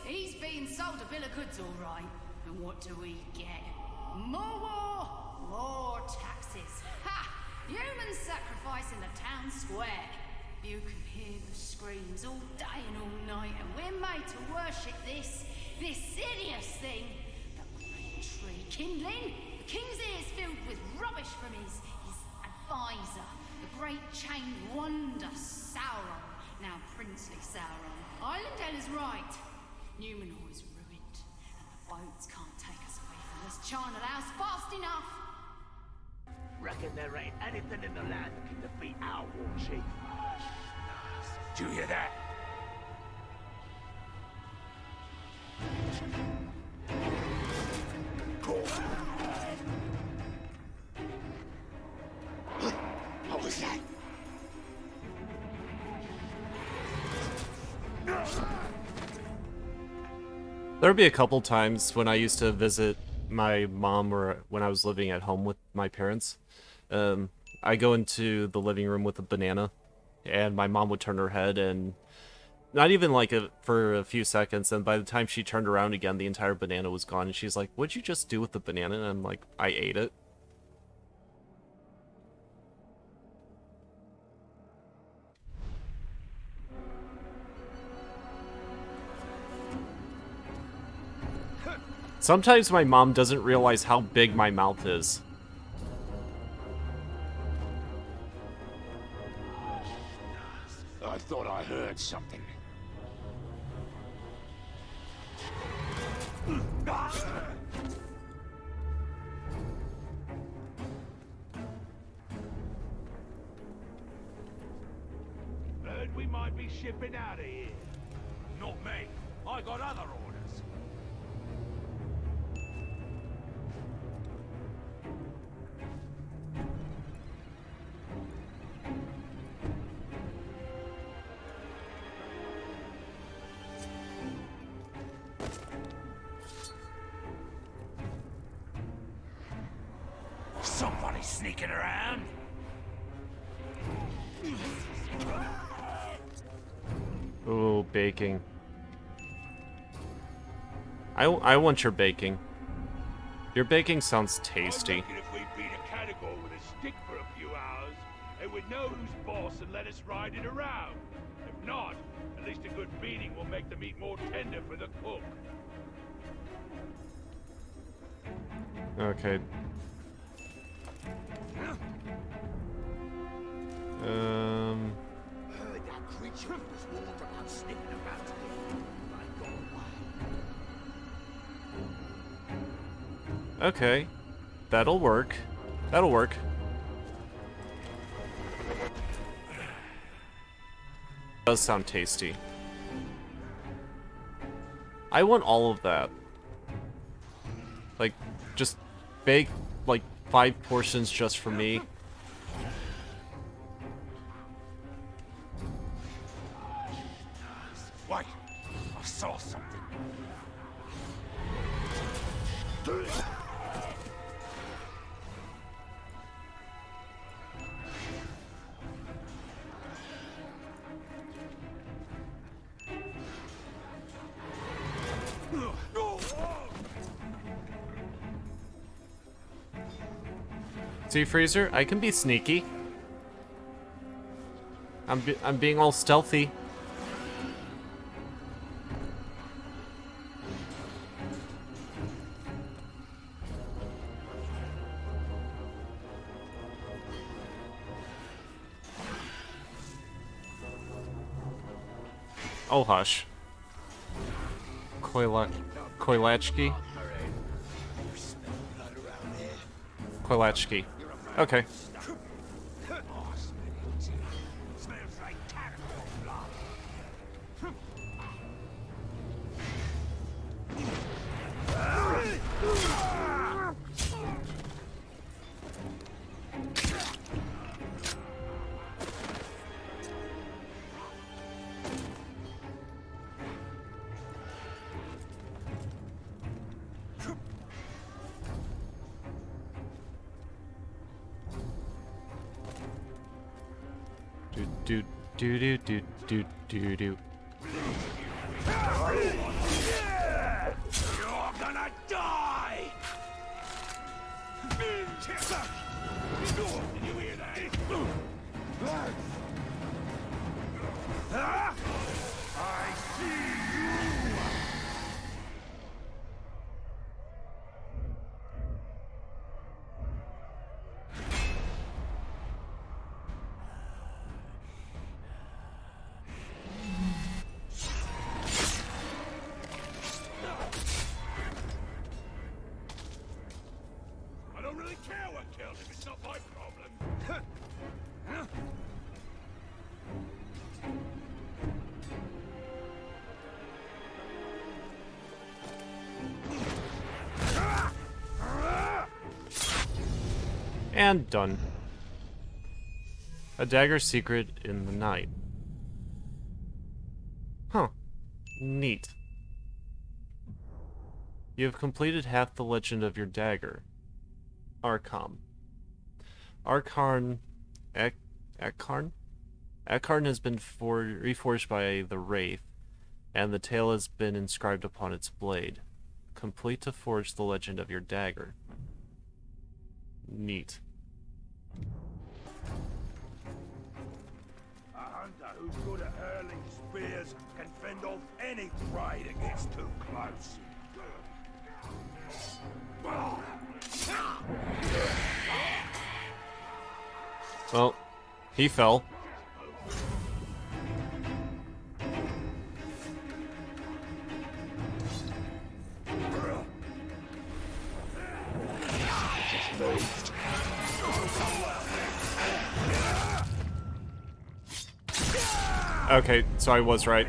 He's being sold a bill of goods, all right. And what do we get? More war, more taxes. Ha! Human sacrifice in the town square. You can hear the screams all day and all night, and we're made to worship this hideous thing. The great tree kindling. The king's ears filled with rubbish from his advisor, the great chained wonder Sauron, now Prince princely Sauron. Islandale is right. Numenor is ruined, and the boats can't take us away from this charnel house fast enough. Reckon there ain't anything in the land that can defeat our war chief. Do you hear that? What was that? There'd be a couple times when I used to visit my mom or when I was living at home with my parents. I go into the living room with a banana, and my mom would turn her head, and not even like for a few seconds, and by the time she turned around again, the entire banana was gone, and she's like, "What'd you just do with the banana?" And I'm like, "I ate it." Sometimes my mom doesn't realize how big my mouth is. I thought I heard something. Heard we might be shipping out of here. Not me. I got other orders. Somebody sneaking around? Ooh, baking. I want your baking. Your baking sounds tasty. I reckon if we beat a category with a stick for a few hours, they would know who's boss and let us ride it around. If not, at least a good beating will make the meat more tender for the cook. Okay. Heard that creature was warned about sniffing about today. I got away. Okay. That'll work. That'll work. Does sound tasty. I want all of that. Like, just bake, like, 5 portions just for me. Wait, I saw something. See, Freezer, I can be sneaky. I'm being all stealthy. Oh, hush. Koilachki? Koilachki. Okay. Do do do do do do do. You're gonna die! Did you hear that? I see you! And done. A dagger secret in the night. Huh. Neat. You have completed half the legend of your dagger. Arkham. Arkarn... Akarn? Akarn has been reforged by the Wraith, and the tale has been inscribed upon its blade. Complete to forge the legend of your dagger. Neat. A hunter who's good at hurling spears can fend off any prey that gets too close. Well, he fell. Okay, so I was right.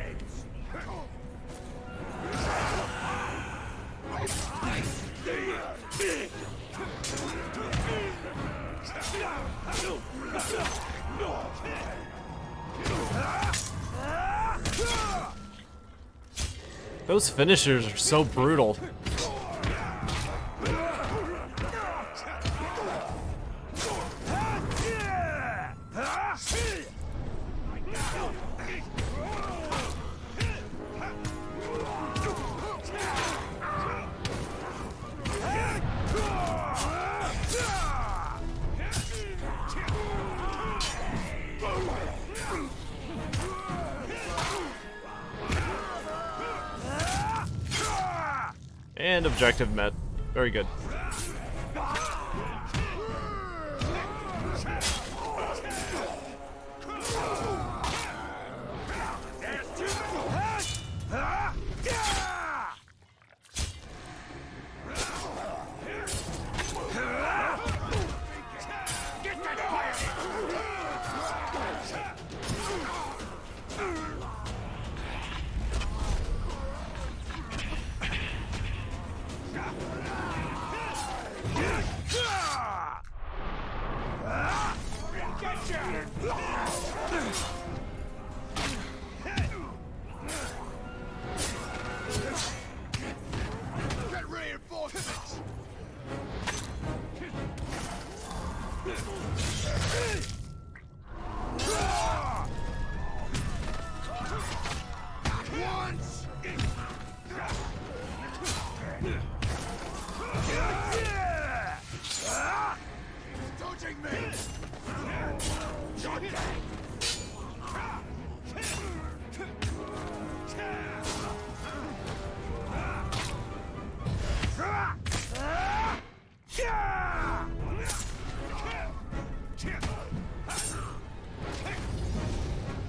Those finishers are so brutal. And objective met. Very good.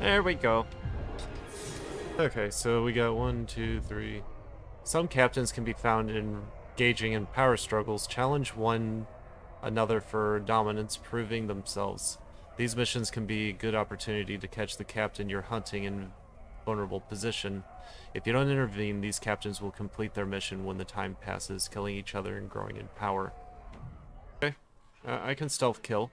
There we go. Okay, so we got 1, 2, 3. Some captains can be found engaging in power struggles, challenge one another for dominance, proving themselves. These missions can be a good opportunity to catch the captain you're hunting in vulnerable position. If you don't intervene, these captains will complete their mission when the time passes, killing each other and growing in power. Okay, I can stealth kill.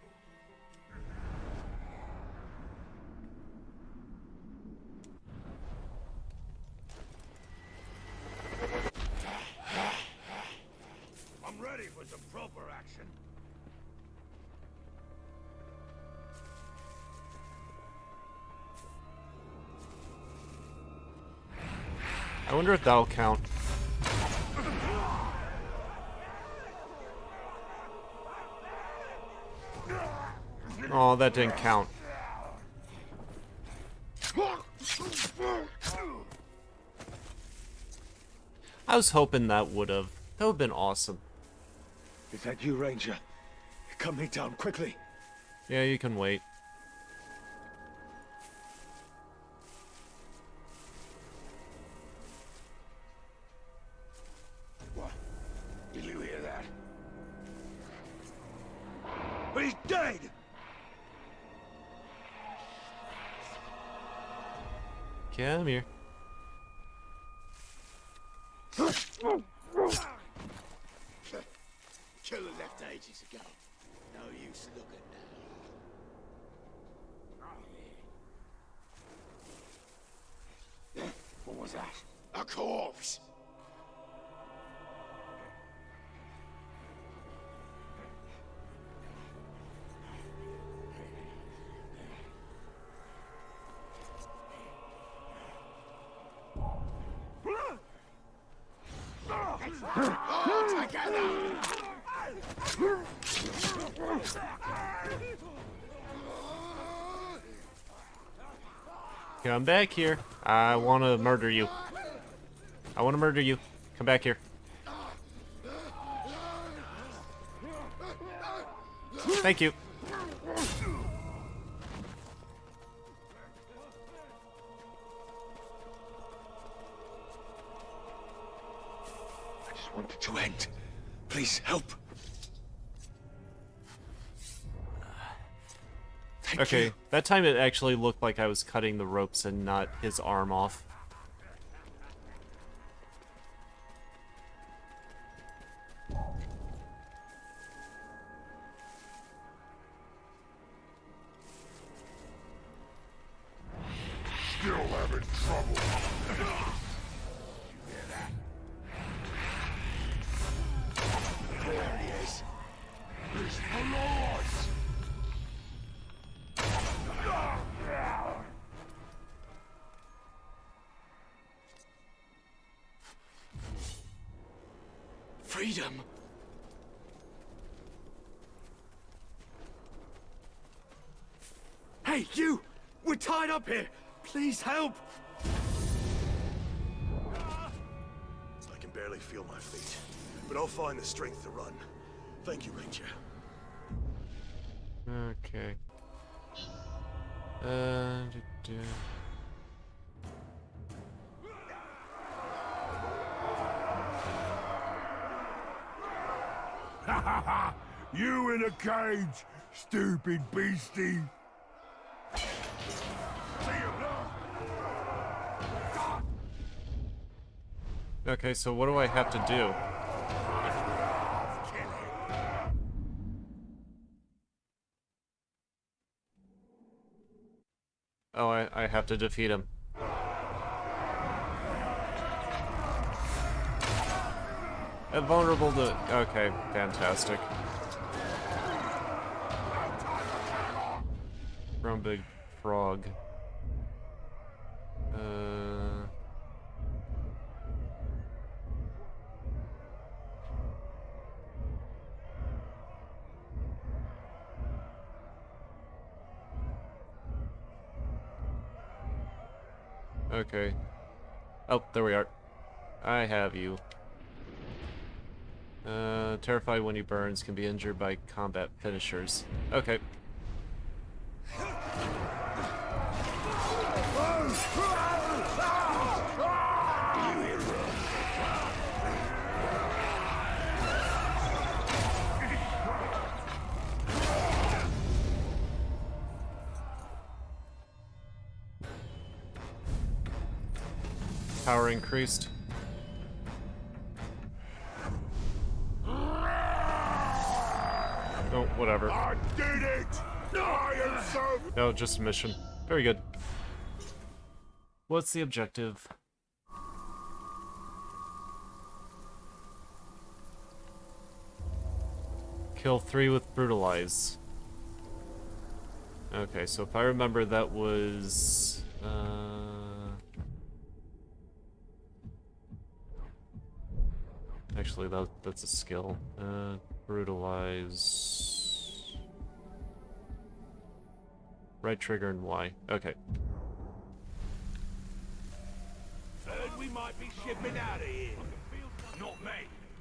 I'm ready for some proper action. I wonder if that'll count. Oh, that didn't count. I was hoping that would've. That would've been awesome. Is that you, Ranger? Cut me down quickly. Yeah, you can wait. What? Did you hear that? He's dead! Come here. Killer left ages ago. No use looking now. What was that? A corpse! All together! Come back here. I want to murder you. I want to murder you. Come back here. Thank you. I just want it to end. Please help. Thank Okay, you. that time it actually looked like I was cutting the ropes and not his arm off. Still having trouble. There he is. It's the Lords. Freedom! Hey, you! We're tied up here! Please help! I can barely feel my feet, but I'll find the strength to run. Thank you, Ranger. Okay. Ha ha ha! You in a cage, stupid beastie! Okay, so what do I have to do? Oh, I have to defeat him. Vulnerable to... Okay, fantastic. From Big Frog. Okay. Oh, there we are. I have you. Terrified when he burns, can be injured by combat finishers. Okay. Power increased. Oh, whatever. I did it! I am so... No, just a mission. Very good. What's the objective? Kill 3 with brutalize. Okay, so if I remember, that was... Actually, that's a skill. Brutalize... Right trigger and Y. Okay. Heard we might be shipping out of here. Not me.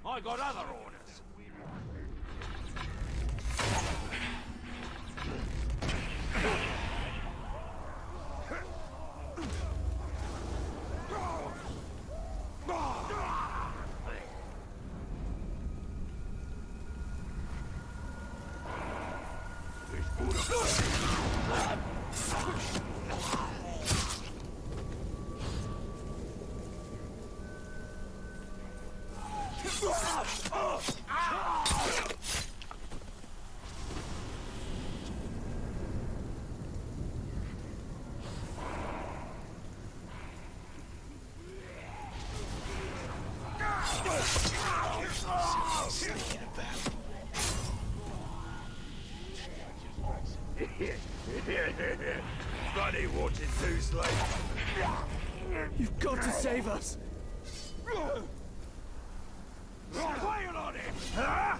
I got other orders. Funny watching two slaves. You've got to save us. Fire on him! Huh?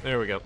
There we go.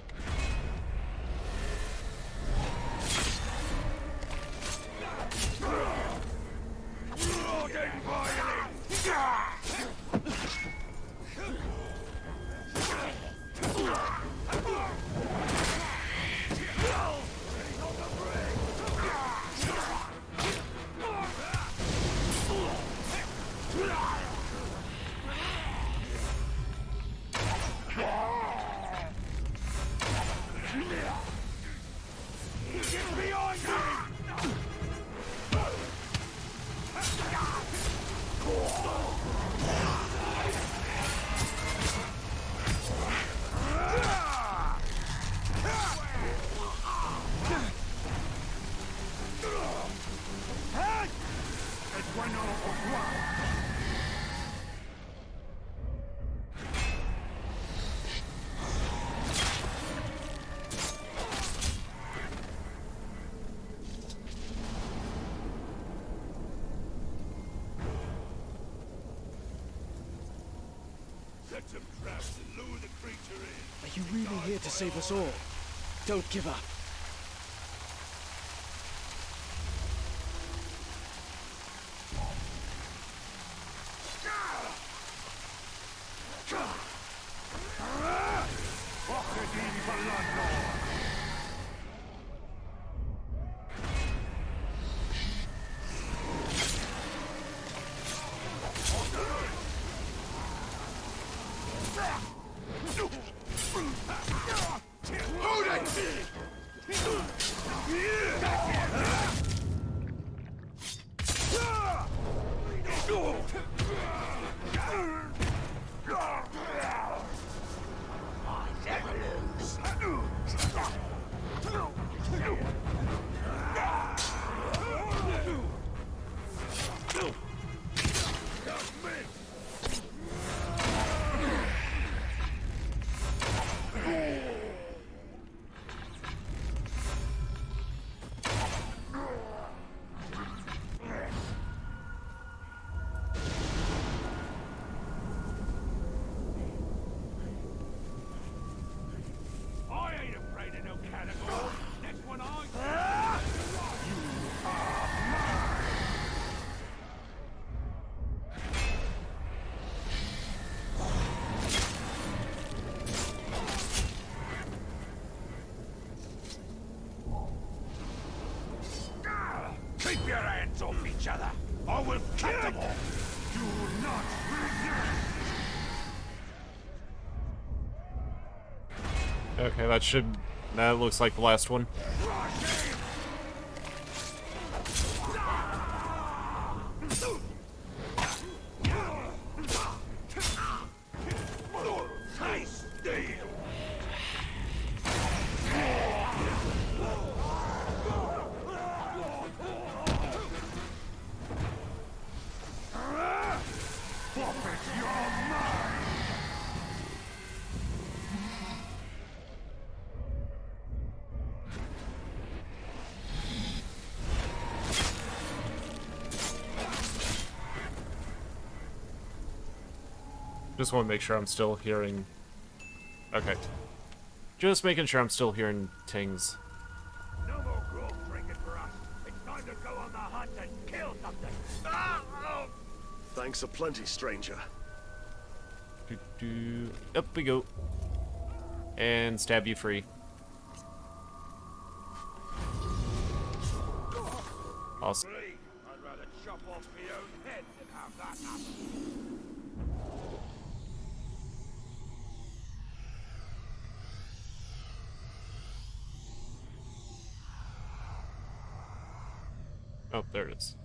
Set some traps and lure the creature in. Are you really here to save us all? Don't give up. I ain't afraid of no cannibal. Next one I... Keep your hands off each other. I will cut them off. Do not resist. Okay, that looks like the last one. Taste steel. Just want to make sure I'm still hearing... Okay. Just making sure I'm still hearing tings. No more grog drinking for us. It's time to go on the hunt and kill something. Ah! Thanks aplenty, stranger. Up we go. And stab you free. Awesome. I'd rather chop off my own head than have that happen. Oh, there it is.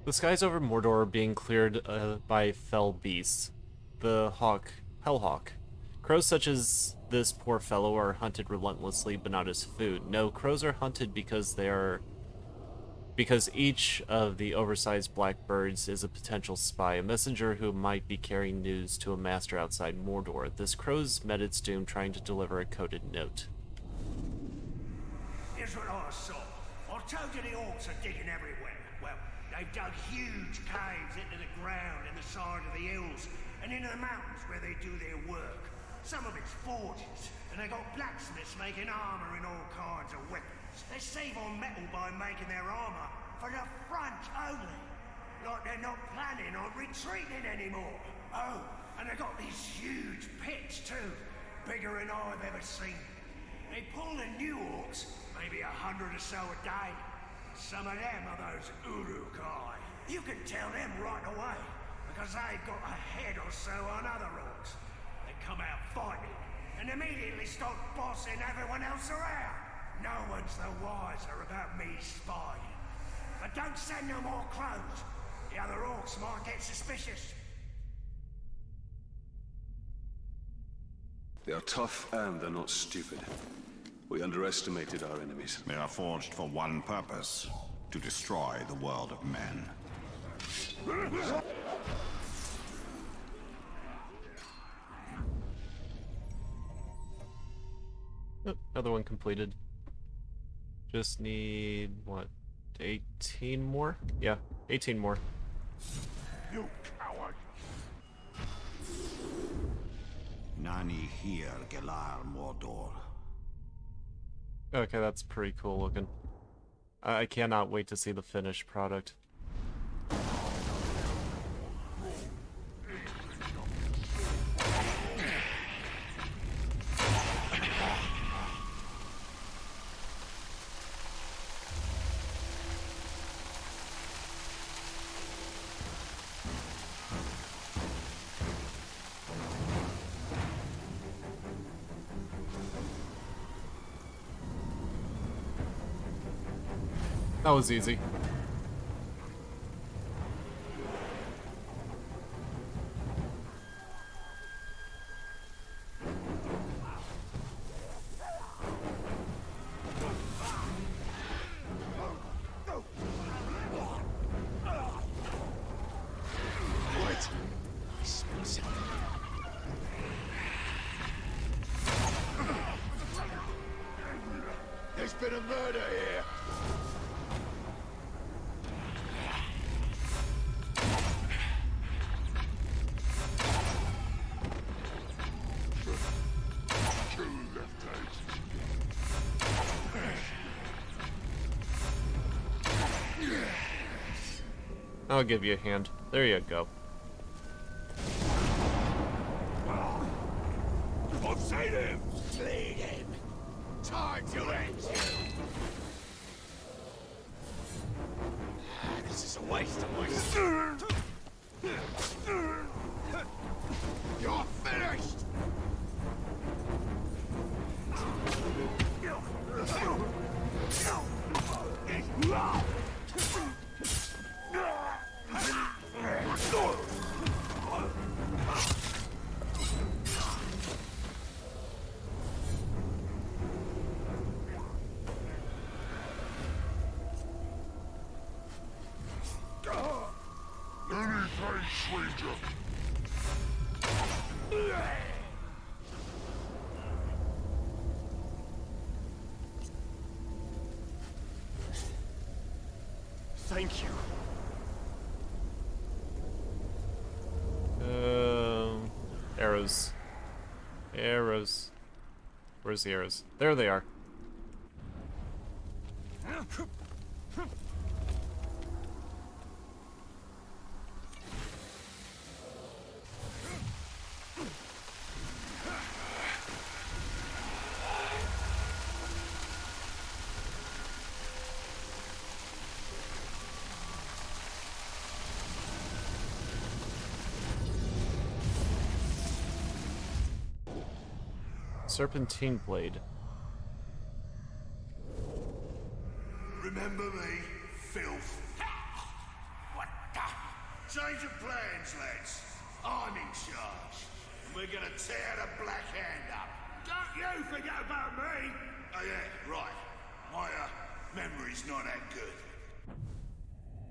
The skies over Mordor are being cleared by fell beasts. The Hellhawk. Crows such as this poor fellow are hunted relentlessly, but not as food. No, crows are hunted because they are Because each of the oversized blackbirds is a potential spy, a messenger who might be carrying news to a master outside Mordor. This crow's met its doom trying to deliver a coded note. Here's what I saw. I told you the orcs are digging everywhere. Well, they've dug huge caves into the ground in the side of the hills and into the mountains where they do their work. Some of it's forges, and they got blacksmiths making armor and all kinds of weapons. They save on metal by making their armor for the front only. Like they're not planning on retreating anymore. Oh, and they got these huge pits too. Bigger than I've ever seen. They pull the new orcs, maybe 100 or so a day. Some of them are those Urukai. You can tell them right away, because they've got a head or so on other orcs. They come out fighting, and immediately start bossing everyone else around. No one's the wiser about me spying. But don't send no more crows. The other orcs might get suspicious. They are tough and they're not stupid. We underestimated our enemies. They are forged for one purpose: to destroy the world of men. Oh, another one completed. Just need, what, 18 more? Yeah, 18 more. You coward! Nani here, Gelar Mordor. Okay, that's pretty cool looking. I cannot wait to see the finished product. That was easy. There's been a murder here. I'll give you a hand. There you go. I've seen him! Bleed him! Time to end you! This is a waste of my... You're finished! Anything, stranger. Thank you. Arrows. Arrows. Where's the arrows? There they are. Serpentine blade. Remember me, filth? What the? Change of plans, lads. I'm in charge. And we're gonna tear the Black Hand up. Don't you forget about me! Oh yeah, right. My memory's not that good.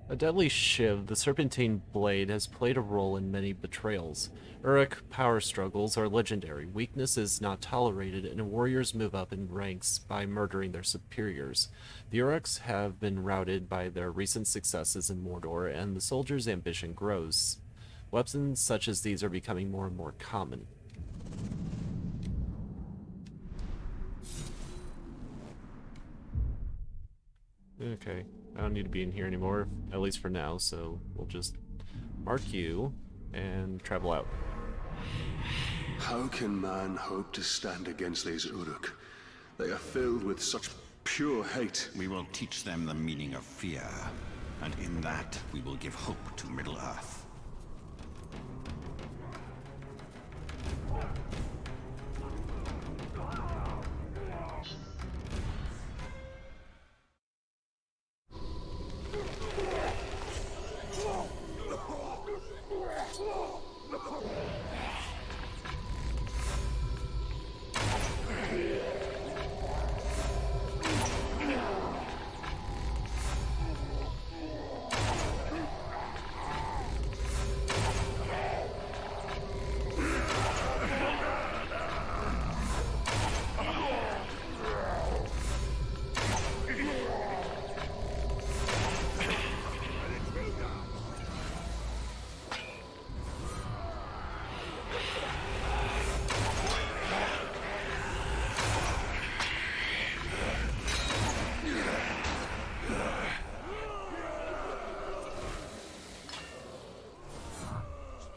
A deadly shiv, the serpentine blade has played a role in many betrayals. Uruk power struggles are legendary. Weakness is not tolerated, and warriors move up in ranks by murdering their superiors. The Uruks have been routed by their recent successes in Mordor, and the soldiers' ambition grows. Weapons such as these are becoming more and more common. Okay, I don't need to be in here anymore, at least for now, so we'll just mark you and travel out. How can man hope to stand against these Uruk? They are filled with such pure hate. We will teach them the meaning of fear, and in that we will give hope to Middle-earth.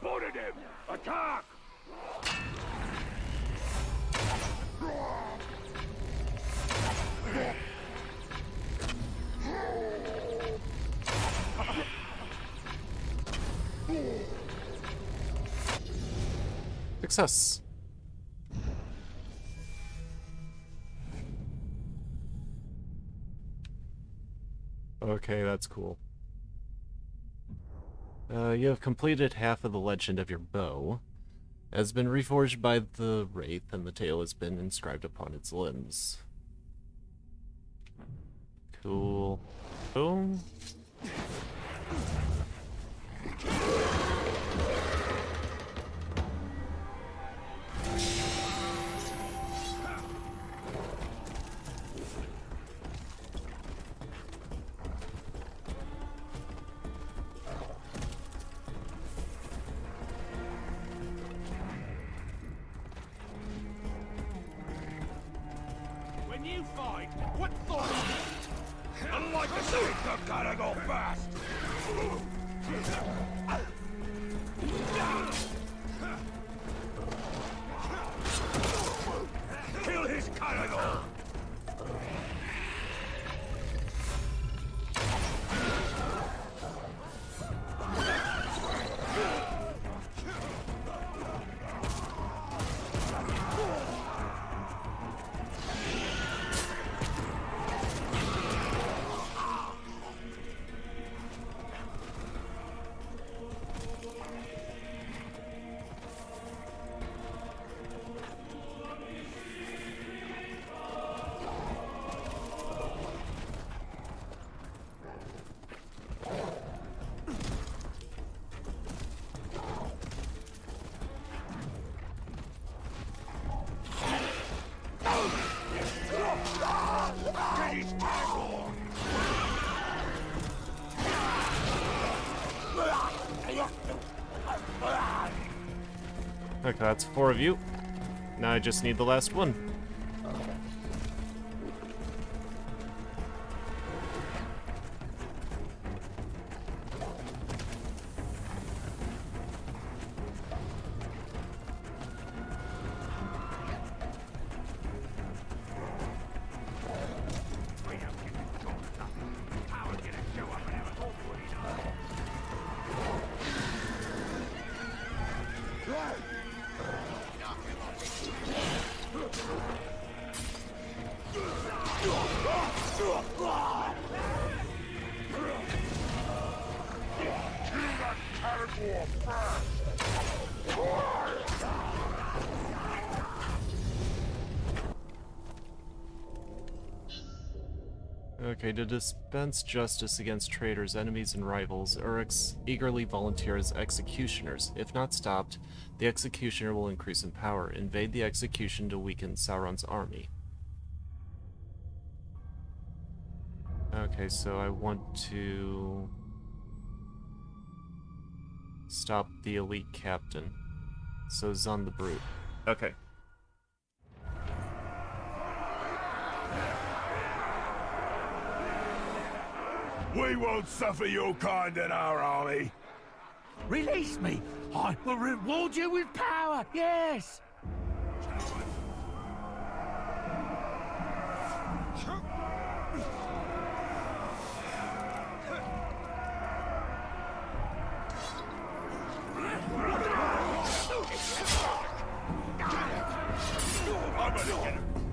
Spotted him! Attack! Success! Okay, that's cool. You have completed half of the legend of your bow. It has been reforged by the Wraith, and the tale has been inscribed upon its limbs. Cool. Boom. When you fight, what thought? Unlike the sick, you gotta go fast! Kill his cargo! Okay, that's 4 of you. Now I just need the last one. Okay, to dispense justice against traitors, enemies, and rivals, Uruks eagerly volunteer as executioners. If not stopped, the executioner will increase in power. Invade the execution to weaken Sauron's army. Okay, so I want to stop the elite captain. So Zon the Brute. Okay. We won't suffer your kind in our army. Release me! I will reward you with power, yes!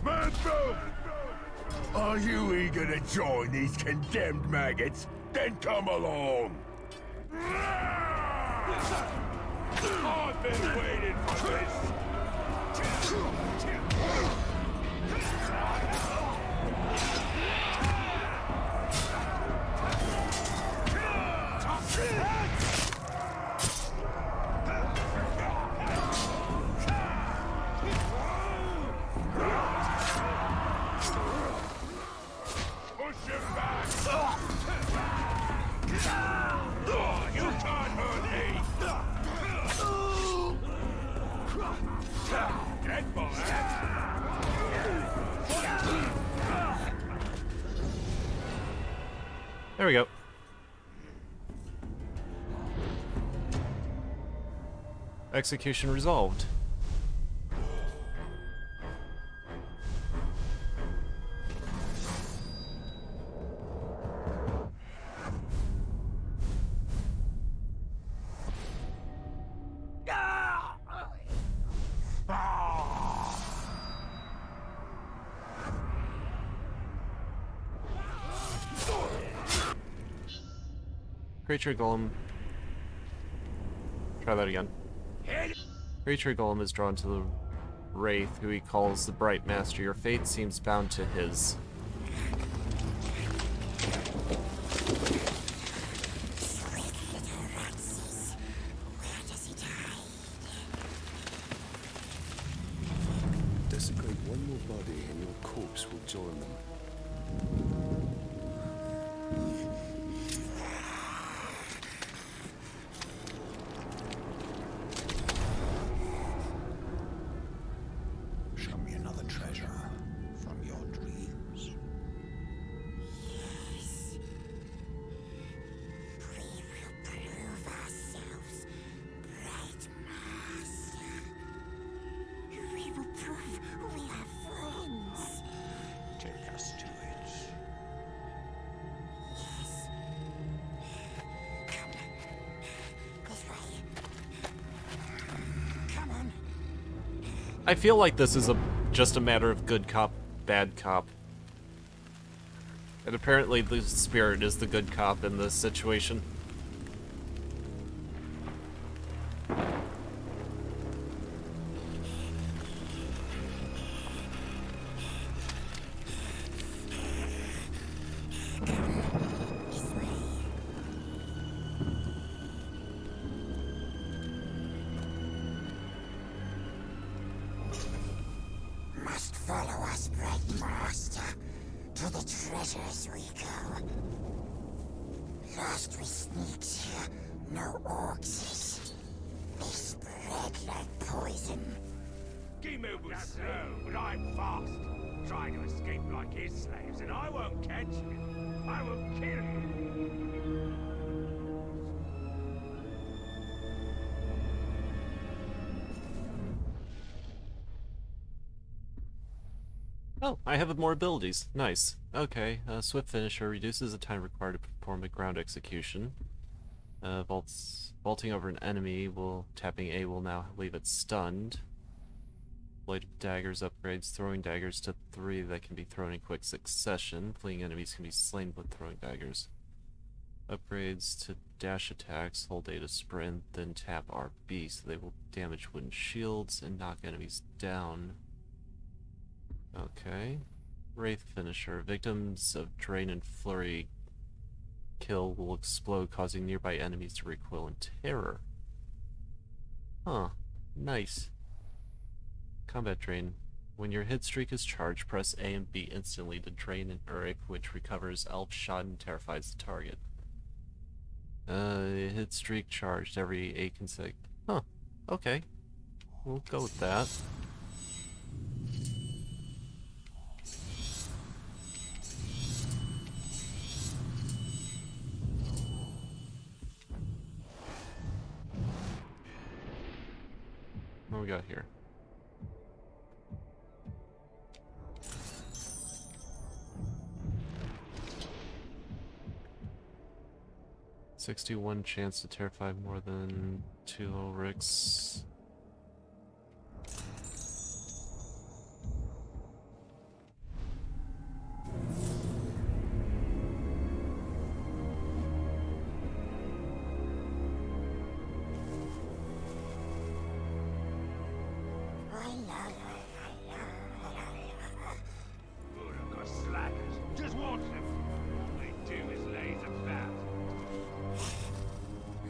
Man, move! Are you eager to join these condemned maggots? Then come along! I've been waiting for this! Push him back! You can't hurt me! Get back! There we go. Execution resolved. Creature Golem. Try that again. Creature Golem is drawn to the Wraith, who he calls the Bright Master. Your fate seems bound to his. Desecrate one more body and your corpse will join them. Show me another treasure from your dreams. Yes. We will prove ourselves, Bright Master. We will prove we are friends. Take us to it. Yes. Come. This way. Come on. I feel like this is just a matter of good cop, bad cop. And apparently the spirit is the good cop in this situation. This way. Must follow us, Bright Master. To the treasures we go. Last we sneaked here, no orcs. They spread like poison. He moves slow, but I'm fast. Try to escape like his slaves, and I won't catch you. I will kill you. Oh, I have more abilities. Nice. Okay, Swift Finisher reduces the time required to perform a ground execution. Vaulting over an enemy tapping A will now leave it stunned. Blade of Daggers upgrades throwing daggers to 3 that can be thrown in quick succession. Fleeing enemies can be slain with throwing daggers. Upgrades to dash attacks, hold A to sprint, then tap RB so they will damage wooden shields and knock enemies down. Okay. Wraith finisher. Victims of Drain and Flurry kill will explode, causing nearby enemies to recoil in terror. Huh. Nice. Combat Drain. When your hit streak is charged, press A and B instantly to drain an Uric, which recovers Elf Shot and terrifies the target. Hit streak charged every 8 consecutive. Huh. Okay. We'll go with that. What we got here? "61 chance to terrify more than 2 Ulrics." Look, us slackers. Just watch them. All they do is laze about.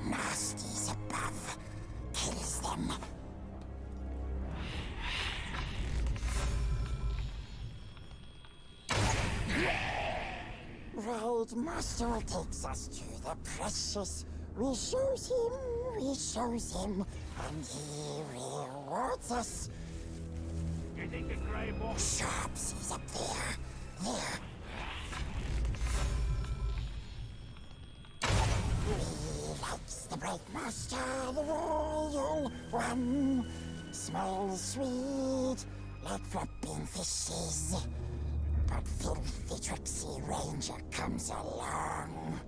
Nasties above kills them. Right, Master takes us to the precious. We shows him, and he rewards us. You think the Grey Box? Sharps is up there. He likes the bright master, the royal one. Smells sweet, like flopping fishes. But filthy tricksy ranger comes along.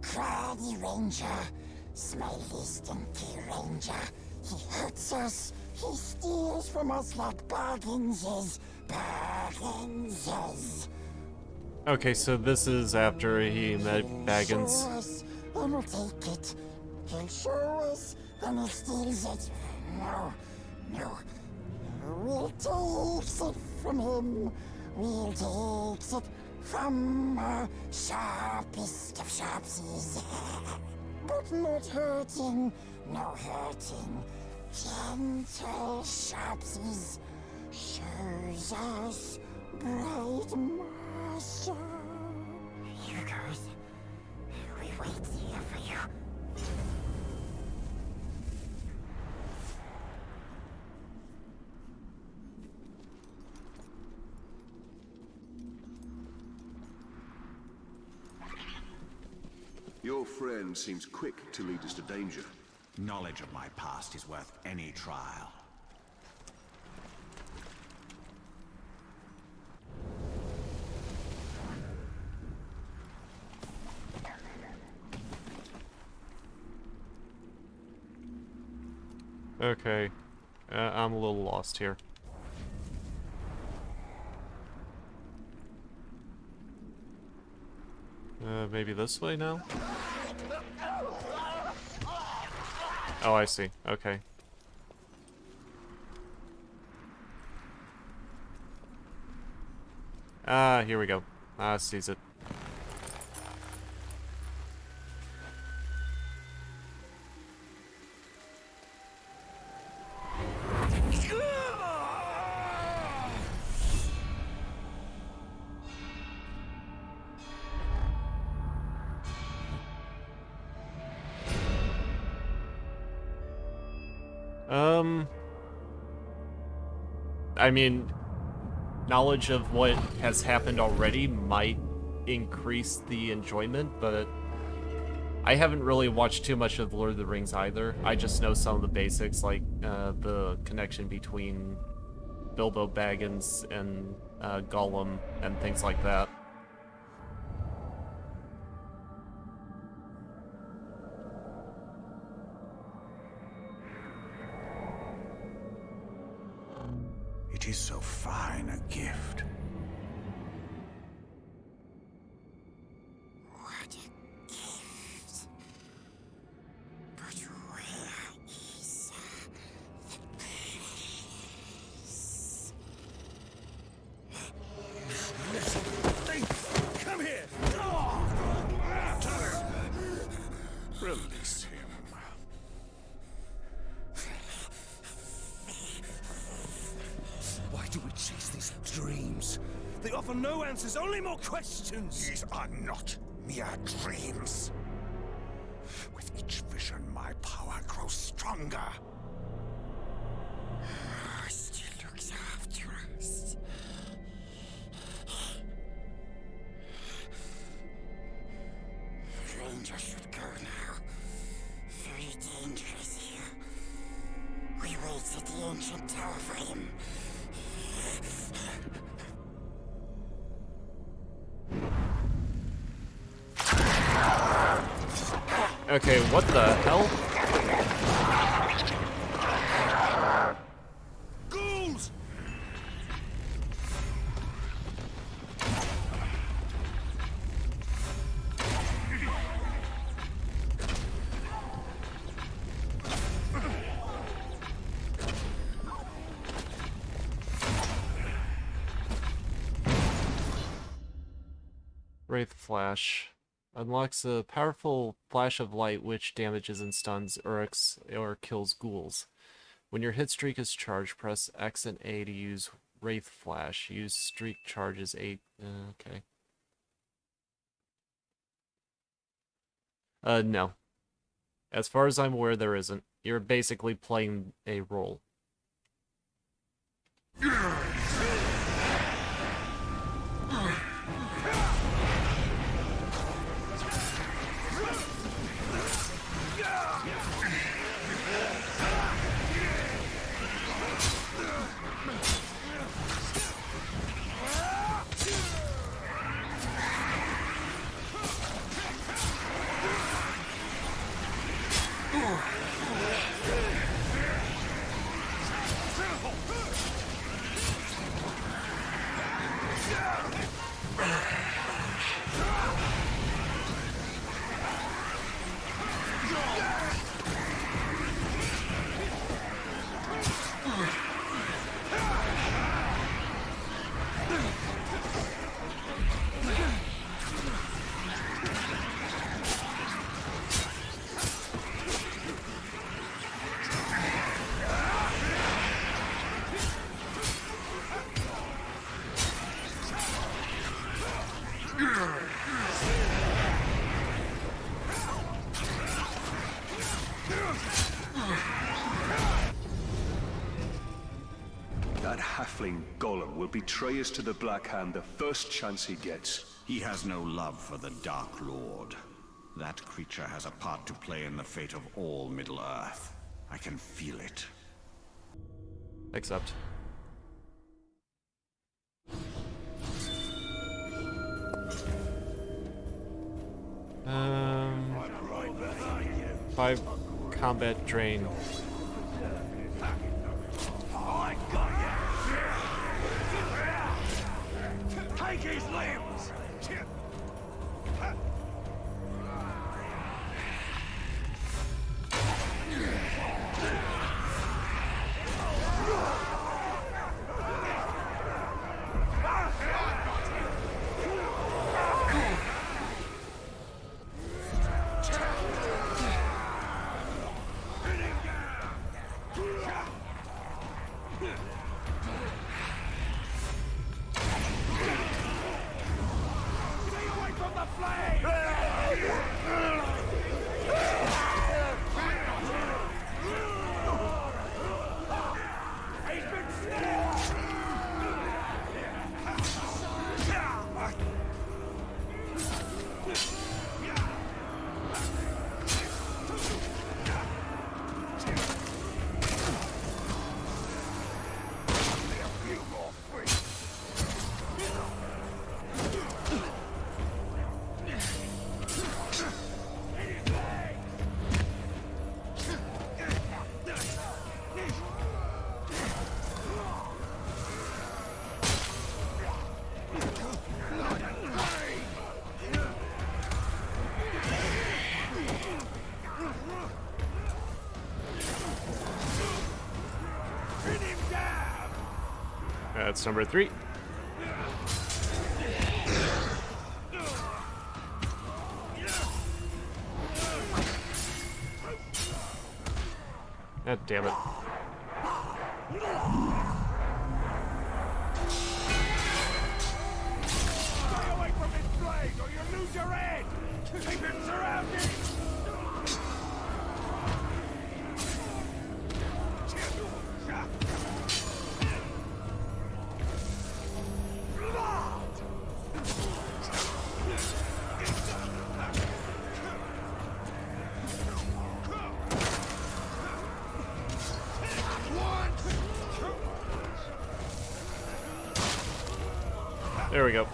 Craggy ranger, smelly stinky ranger. He hurts us, he steals from us like bargains. Okay, so this is after he met Baggins. Show us, then we'll take it. He'll show us, then he steals it. No. We'll take it from him. We'll take it from our sharpest of sharpsies. But not hurting, no hurting. Gentle sharpsies shows us bright master. Hugos, we wait here for you. Your friend seems quick to lead us to danger. Knowledge of my past is worth any trial. Okay. I'm a little lost here. Maybe this way now? Oh, I see. Okay. Ah, here we go. Ah, sees it. I mean, knowledge of what has happened already might increase the enjoyment, but I haven't really watched too much of Lord of the Rings either. I just know some of the basics, like the connection between Bilbo Baggins and Gollum and things like that. It is so fine a gift. What a gift. But where is the place? They offer no answers, only more questions! These are not mere dreams. With each vision, my power grows stronger. Still looks after us. Ranger should go now. Very dangerous here. We wait at the ancient tower for him. Okay, what the hell? Ghouls! Wraith Flash. Unlocks a powerful flash of light which damages and stuns Uruks or kills ghouls. When your hit streak is charged, press X and A to use Wraith Flash. Use streak charges 8. Okay. No. As far as I'm aware, there isn't. You're basically playing a role. That halfling golem will betray us to the Black Hand the first chance he gets. He has no love for the Dark Lord. That creature has a part to play in the fate of all Middle-earth. I can feel it. Accept. Um, 5 combat drain. I got you! Take his limbs! That's number 3. God damn it. and lose your head! Keep him surrounded! There we go.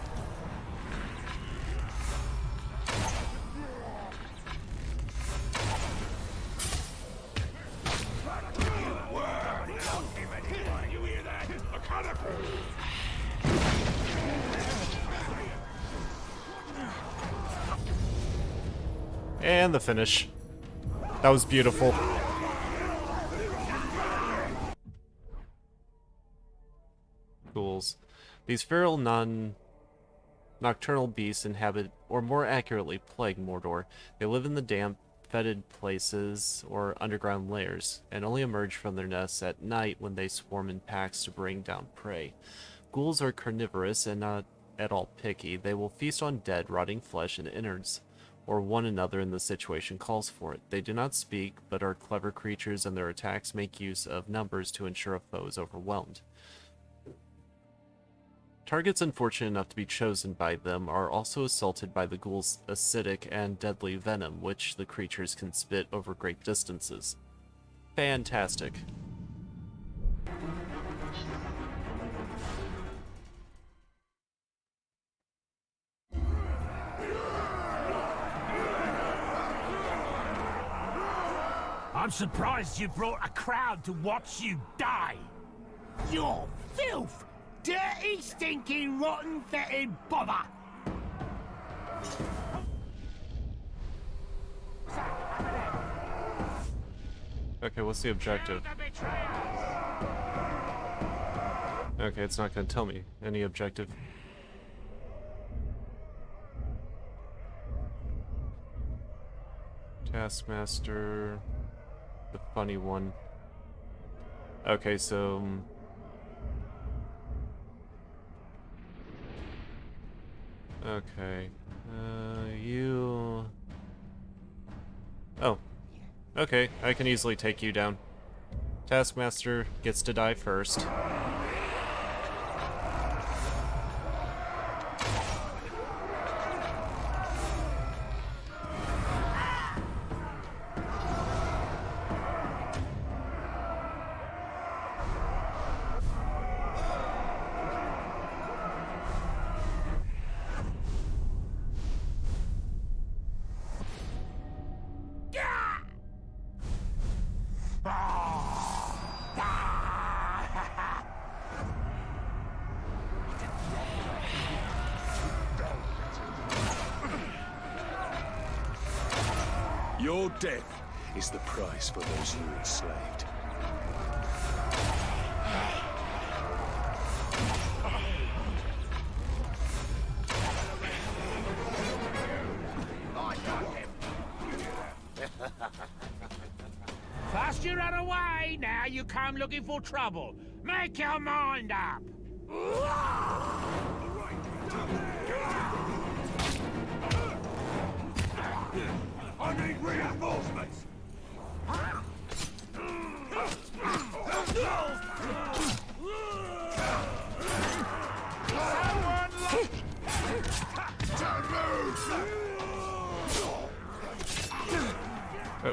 And the finish. That was beautiful. Ghouls. These feral nocturnal beasts inhabit, or more accurately, plague Mordor. They live in the damp, fetid places or underground lairs, and only emerge from their nests at night when they swarm in packs to bring down prey. Ghouls are carnivorous and not at all picky. They will feast on dead, rotting flesh and innards, or one another in the situation calls for it. They do not speak, but are clever creatures, and their attacks make use of numbers to ensure a foe is overwhelmed. Targets unfortunate enough to be chosen by them are also assaulted by the ghoul's acidic and deadly venom, which the creatures can spit over great distances. Fantastic. I'm surprised you brought a crowd to watch you die. You're filth! Dirty, stinking, rotten, fetid bother! Okay, what's the objective? Okay, it's not going to tell me any objective. Taskmaster, the funny one. Okay, so okay, you. Oh, okay, I can easily take you down. Taskmaster gets to die first. Your death is the price for those you enslaved. First you run away, now you come looking for trouble. Make your mind up! I need reinforcements!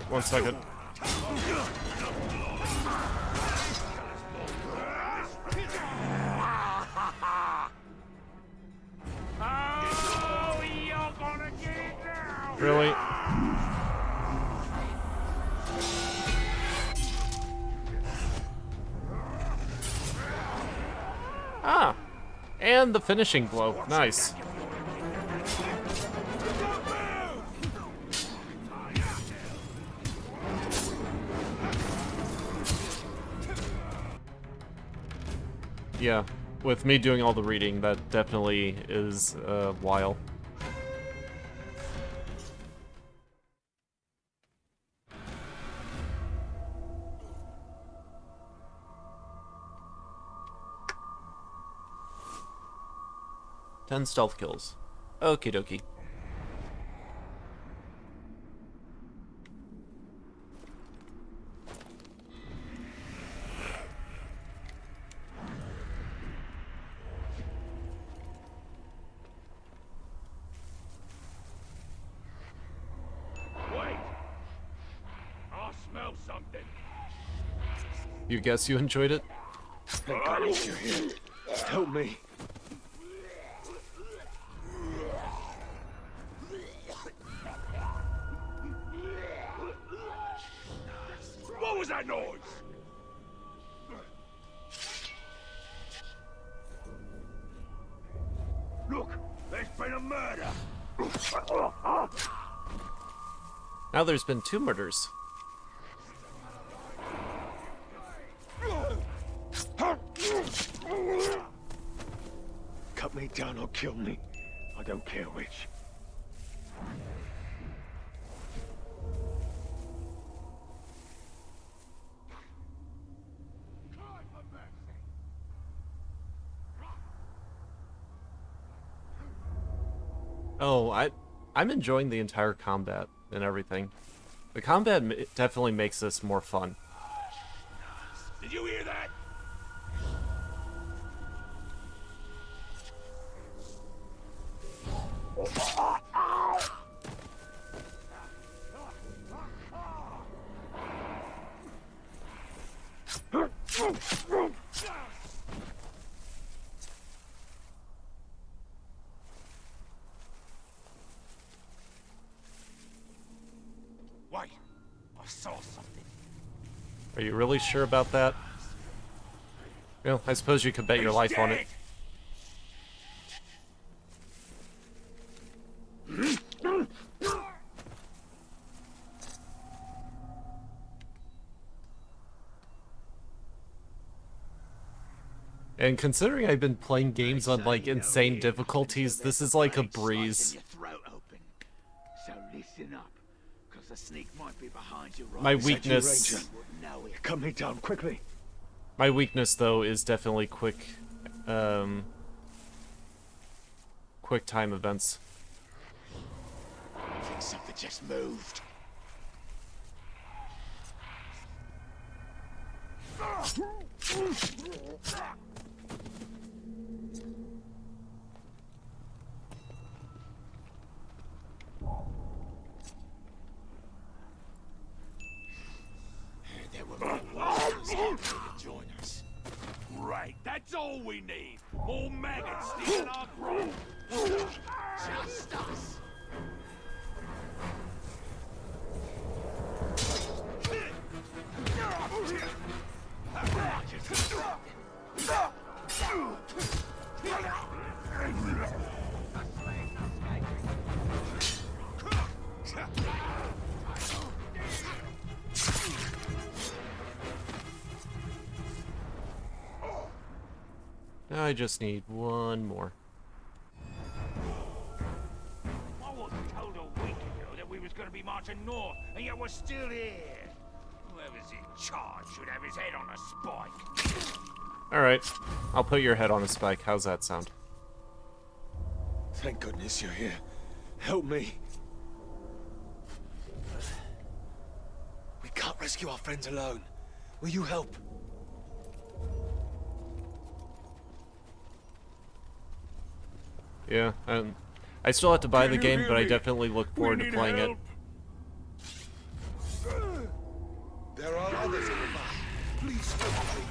One second. Oh, you're gonna get it now! Really? Ah! And the finishing blow. Nice. Yeah, with me doing all the reading, that definitely is a while. Ten stealth kills. Okie dokie. something. You guess you enjoyed it? Thank goodness you're here. Help me. What was that noise? Look, there's been a murder. Now there's been 2 murders. Cut me down or kill me. I don't care which. Oh, I'm enjoying the entire combat and everything. The combat definitely makes this more fun. Did you hear that? Wait, I saw something. Are you really sure about that? Well, I suppose you could bet your life on it. And considering I've been playing games on like insane difficulties, this is like a breeze. So listen up, because the sneak might be behind you right. My weakness, Cut me down quickly. my weakness though is definitely quick time events. I think something just moved. There were more warriors here to join us. Right, that's all we need. More maggots stealing our grove. Just us. Now I just need one more. I wasn't told a week ago that we was gonna be marching north, and yet we're still here. Whoever's in charge should have his head on a spike. Alright, I'll put your head on a spike. How's that sound? Thank goodness you're here. Help me. We can't rescue our friends alone. Will you help? Yeah, I still have to buy the game, but I definitely look forward to playing it. There are others in the back. Please help me.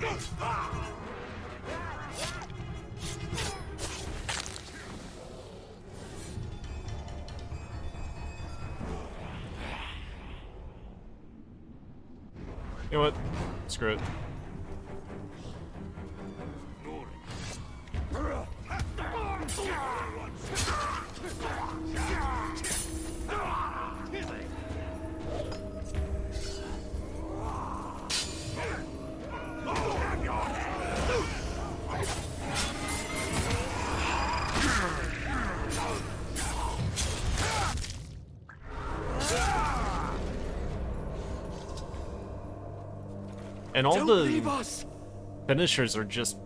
You know what? Screw it. And all the finishers are just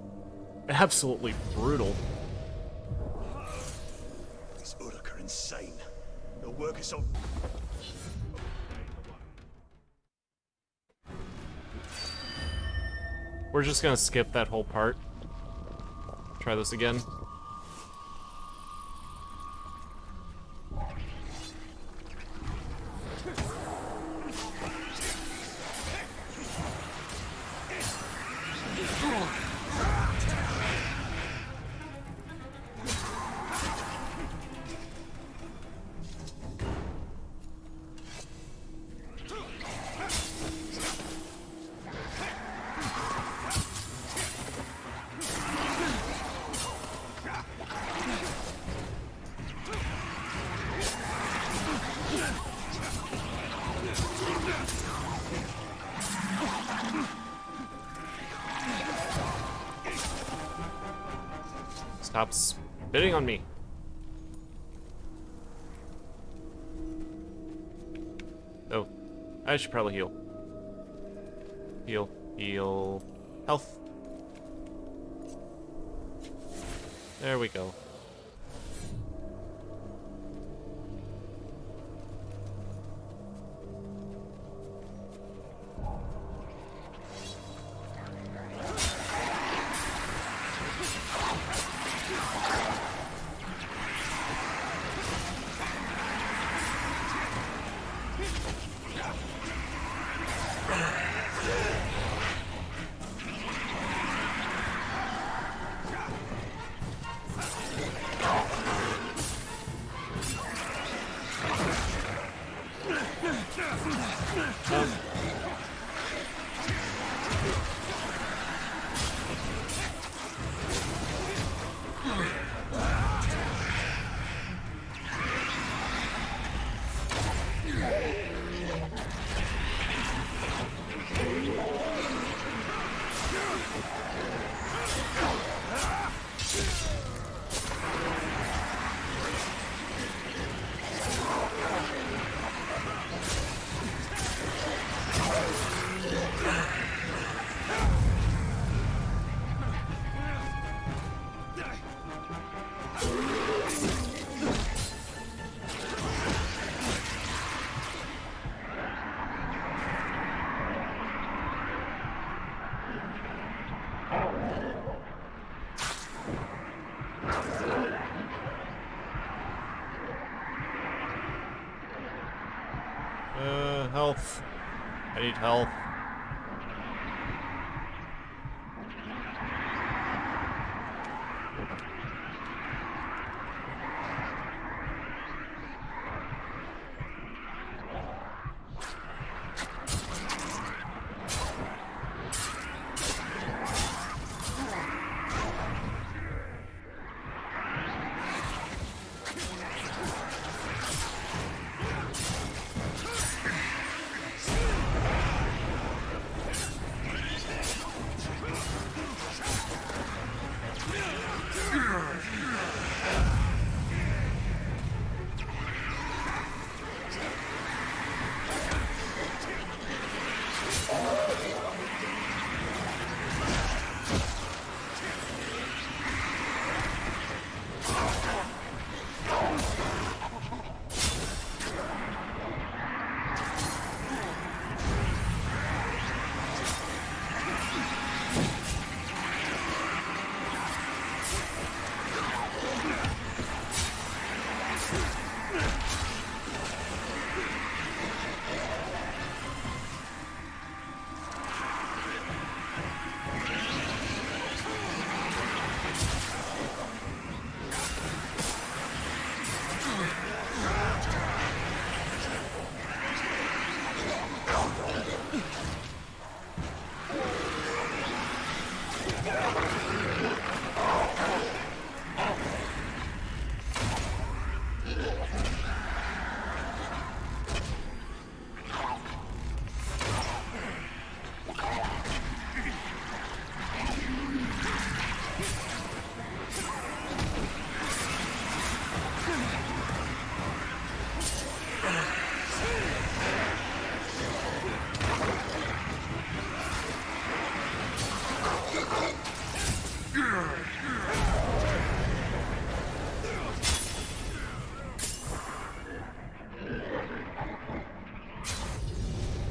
absolutely brutal. These Uruk are insane. Their work is so... We're just gonna skip that whole part. Try this again. Stop spitting on me. Oh, I should probably heal. Heal, heal, health. There we go. Health. I need health.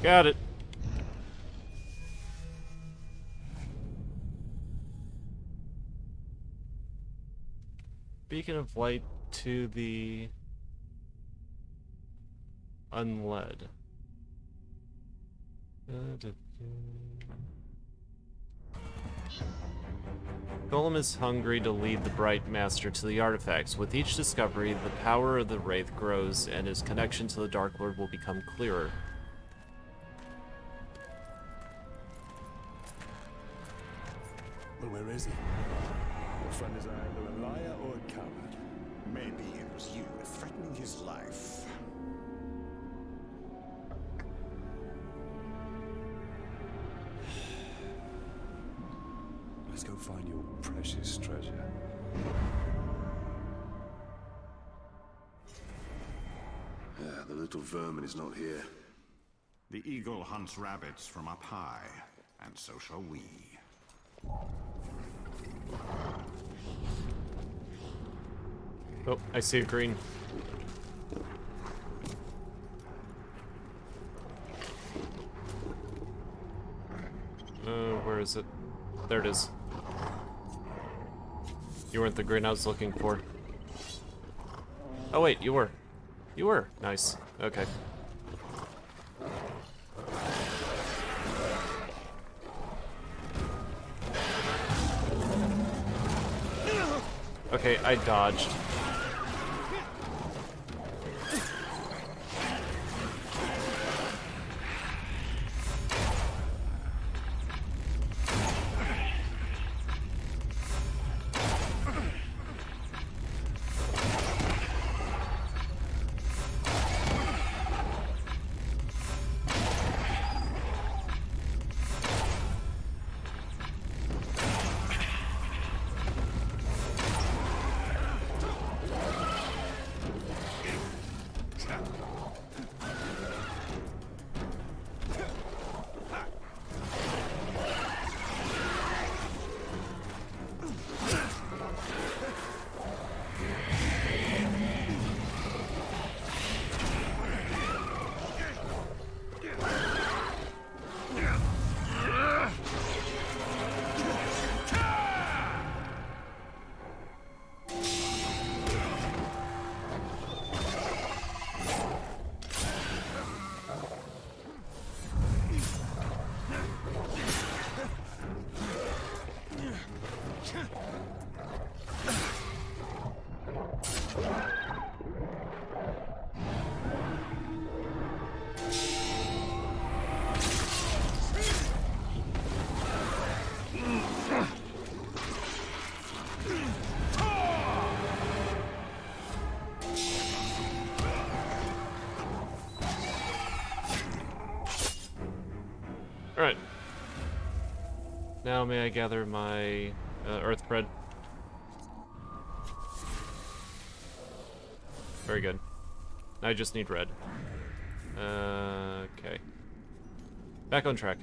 Got it. Beacon of light to the unled. Golem is hungry to lead the Bright Master to the artifacts. With each discovery, the power of the Wraith grows, and his connection to the Dark Lord will become clearer. Well, where is he? Your friend is either a liar or a coward. Maybe it was you threatening his life. Let's go find your precious treasure. The little vermin is not here. The eagle hunts rabbits from up high, and so shall we. Oh, I see a green. Where is it? There it is. You weren't the green I was looking for. Oh wait, you were. You were. Nice. Okay. Okay, I dodged. Alright. Now may I gather my earth bread? Very good. I just need red. Okay. Back on track.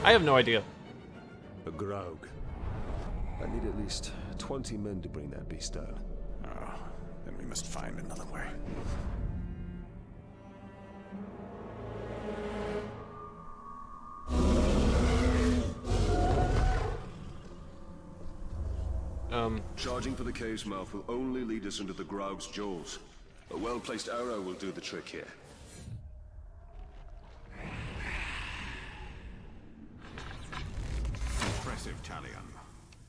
I have no idea. A grog. I need at least 20 men to bring that beast down. Oh, then we must find another way. Charging for the cave's mouth will only lead us into the Graug's jaws. A well-placed arrow will do the trick here. Impressive, Talion.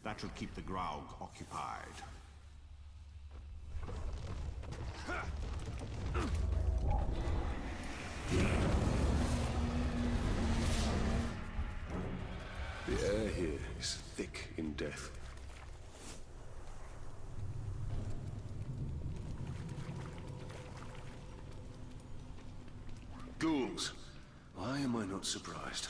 That should keep the Graug occupied. The air here is thick in death. Ghouls. Why am I not surprised?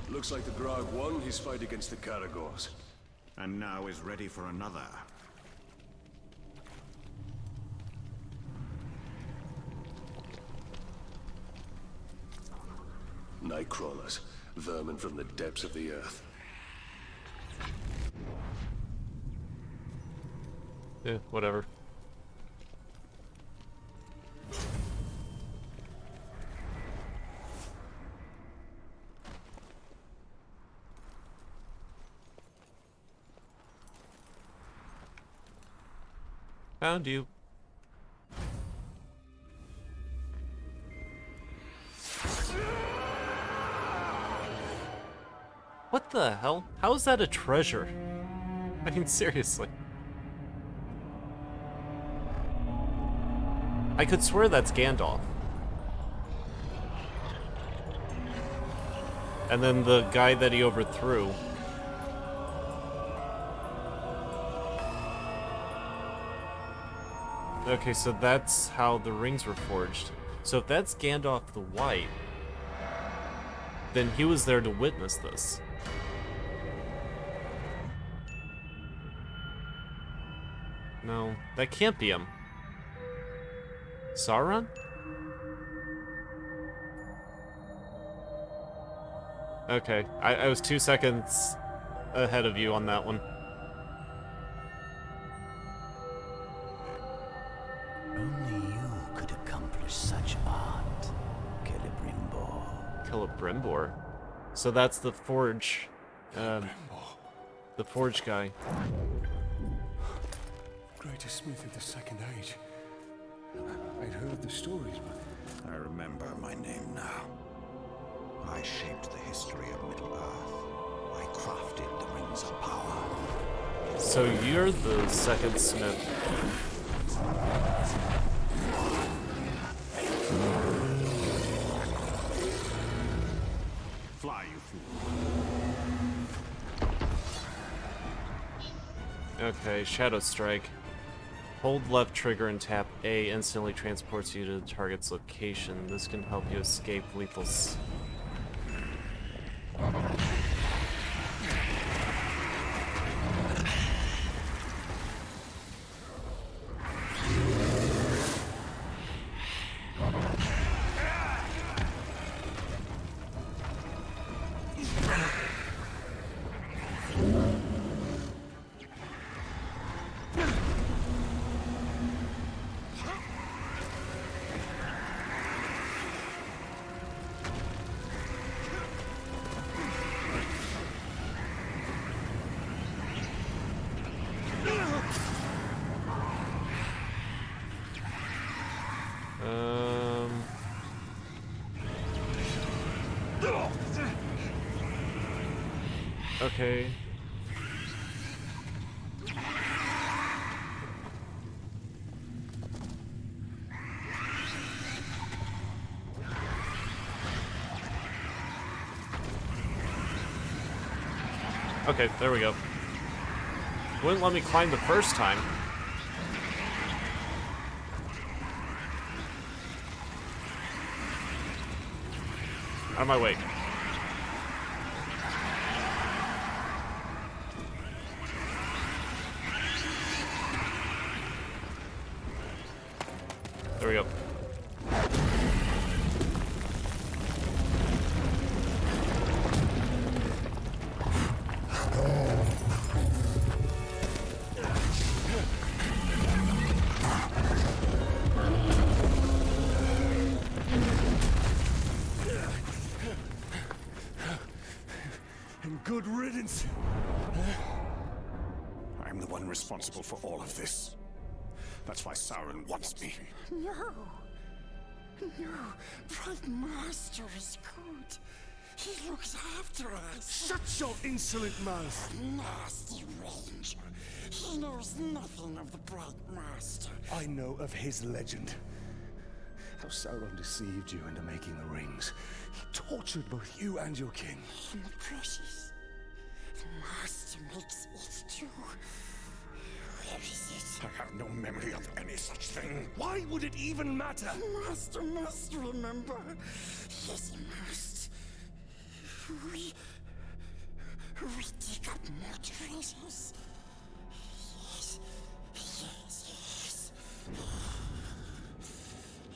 Looks like the Graug won his fight against the Caragors. And now is ready for another. Nightcrawlers, vermin from the depths of the earth. Yeah, whatever. Found you. What the hell? How is that a treasure? I mean, seriously. I could swear that's Gandalf. And then the guy that he overthrew. Okay, so that's how the rings were forged. So if that's Gandalf the White, then he was there to witness this. No, that can't be him. Sauron? Okay, I was 2 seconds ahead of you on that one. Only you could accomplish such art, Celebrimbor. Celebrimbor? So that's the forge. The forge guy. Greatest smith of the Second Age. I'd heard the stories, but I remember my name now. I shaped the history of Middle-earth. I crafted the Rings of Power. So you're the second smith. Fly, you fool. Okay, Shadow Strike. Hold left trigger and tap A instantly transports you to the target's location. This can help you escape lethal Okay. Okay, there we go. Wouldn't let me climb the first time. Out of my way. There we go. I'm the one responsible for all of this. That's why Sauron wants me. No. No. Prime Master is good. He looks after us. Shut your insolent mouth! Nasty Ranger. He knows nothing of the Bright Master. I know of his legend. How Sauron deceived you into making the rings. He tortured both you and your king. And the precious. The Master makes it too. Where is it? I have no memory of any such thing. Why would it even matter? The Master must remember. Yes, he must. We dig up more treasures. Yes, yes, yes.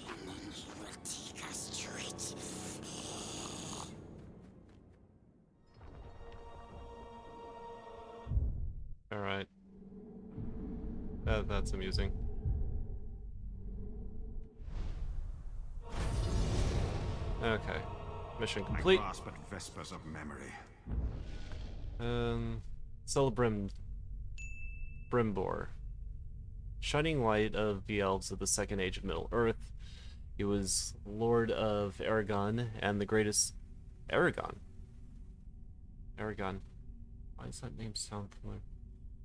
And then he will take us to it. Alright. That's amusing. Okay. Mission complete. I grasp at vespers of memory. Brimbor. Shining light of the elves of the Second Age of Middle-earth. He was Lord of Aragon and the greatest... Aragon? Why does that name sound familiar?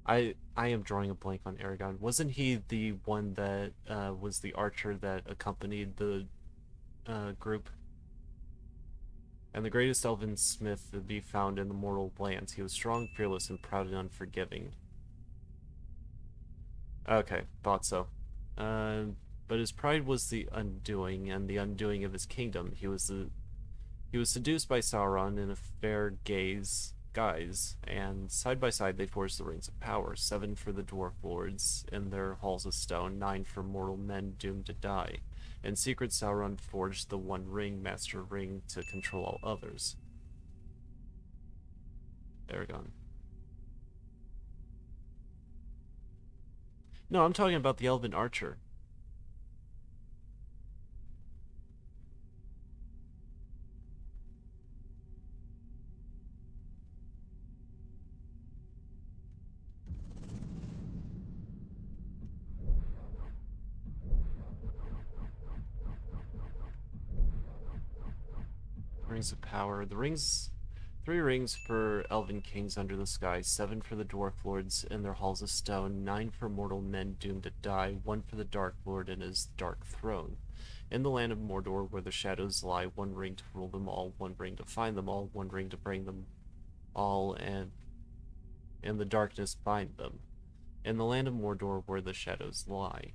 I am drawing a blank on Aragon. Wasn't he the one that was the archer that accompanied the group? And the greatest elven smith to be found in the mortal lands. He was strong, fearless, and proud and unforgiving. Okay, thought so. But his pride was the undoing, and the undoing of his kingdom. He was seduced by Sauron in a fair guise, and side by side they forged the rings of power. 7 for the dwarf lords in their halls of stone, 9 for mortal men doomed to die. In secret, Sauron forged the One Ring, Master Ring, to control all others. Aragon. No, I'm talking about the elven archer. Rings of power. The rings... 3 rings for elven kings under the sky, 7 for the dwarf lords in their halls of stone, 9 for mortal men doomed to die, 1 for the dark lord and his dark throne. In the land of Mordor, where the shadows lie, 1 ring to rule them all, 1 ring to find them all, 1 ring to bring them all, and in the darkness bind them. In the land of Mordor, where the shadows lie.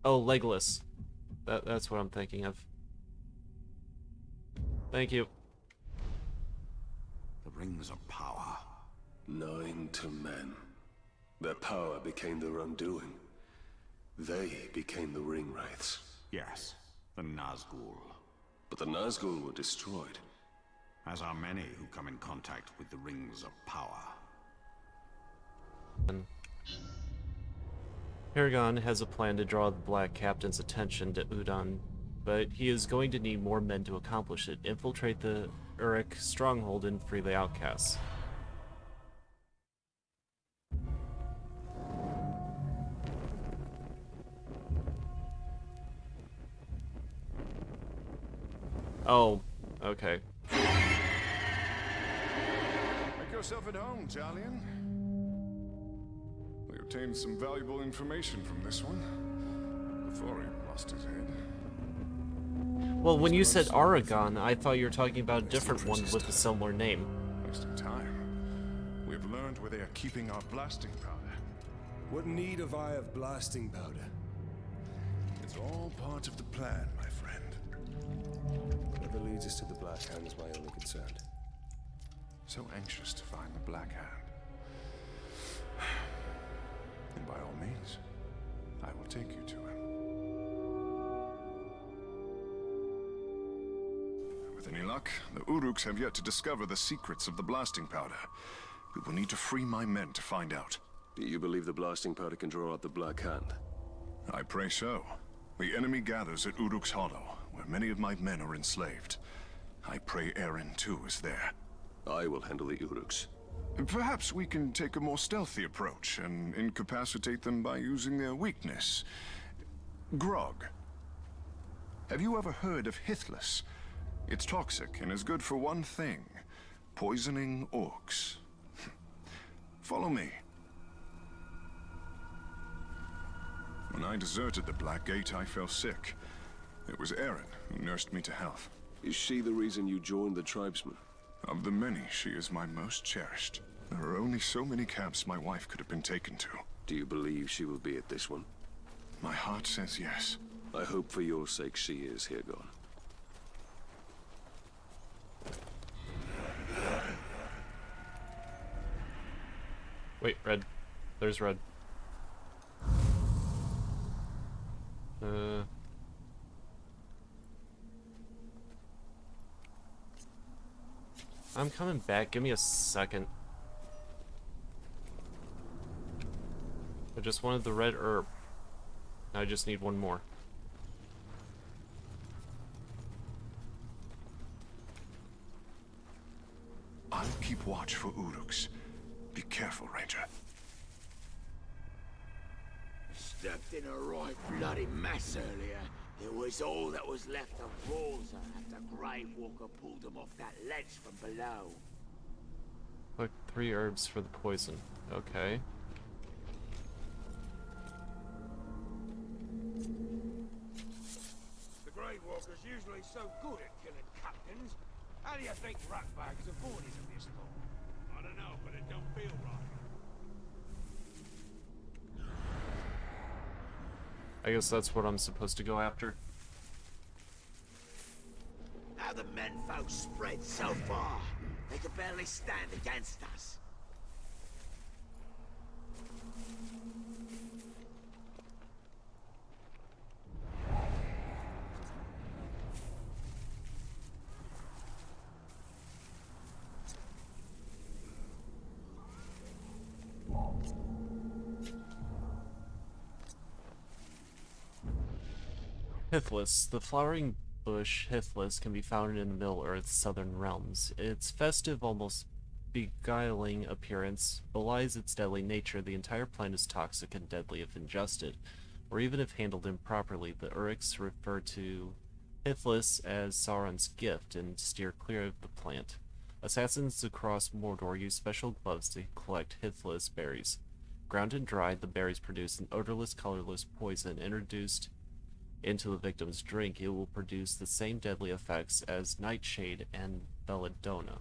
Oh, Legolas. That's what I'm thinking of. Thank you. The rings of power. 9 to men. Their power became their undoing. They became the ring wraiths. Yes, the Nazgul. But the Nazgul were destroyed. As are many who come in contact with the rings of power. Paragon has a plan to draw the Black Captain's attention to Udon, but he is going to need more men to accomplish it. Infiltrate the Uruk stronghold and free the outcasts. Oh, okay. Make yourself at home, Talion. We obtained some valuable information from this one before he lost his head. Well, when you said Aragon, I thought you were talking about a different one with a similar name. Wasting time. We've learned where they are keeping our blasting powder. What need have I of blasting powder? It's all part of the plan, my friend. Whatever leads us to the Black Hand is my only concern. So anxious to find the Black Hand. And by all means, I will take you to him. With any luck, the Uruks have yet to discover the secrets of the blasting powder. We will need to free my men to find out. Do you believe the blasting powder can draw out the Black Hand? I pray so. The enemy gathers at Uruk's Hollow, where many of my men are enslaved. I pray Eren, too, is there. I will handle the Uruks. Perhaps we can take a more stealthy approach and incapacitate them by using their weakness. Grog. Have you ever heard of Hithless? It's toxic and is good for one thing: poisoning orcs. Follow me. When I deserted the Black Gate, I fell sick. It was Eren who nursed me to health. Is she the reason you joined the tribesmen? Of the many, she is my most cherished. There are only so many camps my wife could have been taken to. Do you believe she will be at this one? My heart says yes. I hope for your sake she is, Shagar. Wait, Red. There's Red. I'm coming back. Give me a second. I just wanted the red herb. I just need one more. I'll keep watch for Uruks. Be careful, Ranger. Stepped in a right bloody mess earlier. It was all that was left of Rosa after Grave Walker pulled them off that ledge from below. Like 3 herbs for the poison. Okay. The Grave Walker's usually so good at killing captains. How do you think ratbags avoided him this time? I don't know, but it don't feel right. I guess that's what I'm supposed to go after. How the menfolk spread so far, they could barely stand against us. Hithless. The flowering bush Hithless can be found in the Middle Earth's southern realms. Its festive, almost beguiling appearance belies its deadly nature. The entire plant is toxic and deadly if ingested, or even if handled improperly. The Uruks refer to Hithless as Sauron's gift and steer clear of the plant. Assassins across Mordor use special gloves to collect Hithless berries. Ground and dried, the berries produce an odorless, colorless poison. Introduced into the victim's drink, it will produce the same deadly effects as nightshade and belladonna.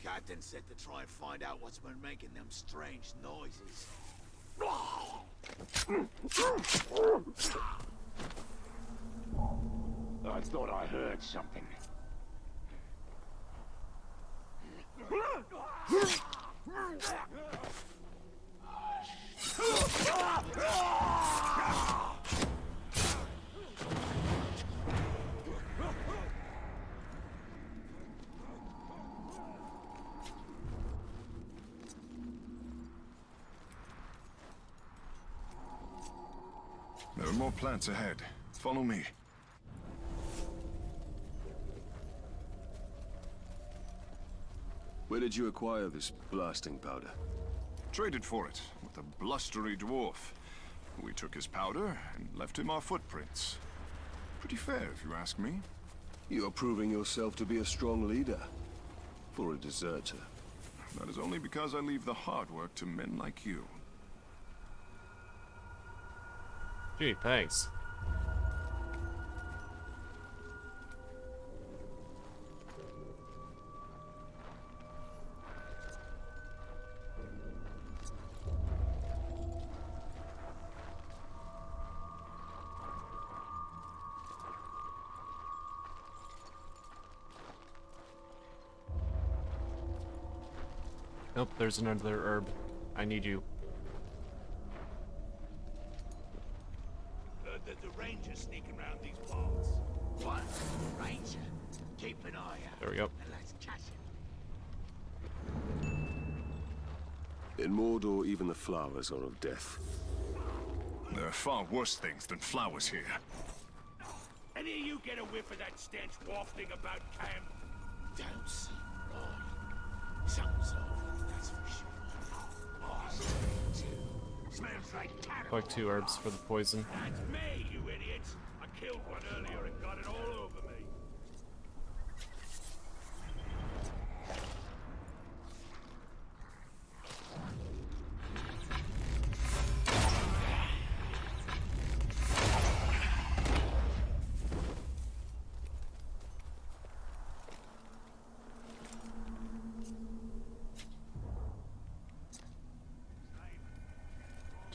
Captain said to try and find out what's been making them strange noises. I thought I heard something. There are more plants ahead. Follow me. Where did you acquire this blasting powder? Traded for it with a blustery dwarf. We took his powder and left him our footprints. Pretty fair, if you ask me. You're proving yourself to be a strong leader. For a deserter. That is only because I leave the hard work to men like you. Gee, thanks. Nope, there's another herb. I need you. Heard that the Ranger's sneaking around these parts. What? Ranger? Keep something, are you? There we go. Then let's catch it. In Mordor, even the flowers are of death. There are far worse things than flowers here. Any of you get a whiff of that stench wafting about camp? Don't seem right. Something's off, that's for sure. Oh, too. Smells like cattle. Collect 2 herbs for the poison. That's me, you idiots! I killed one earlier and got it all over me.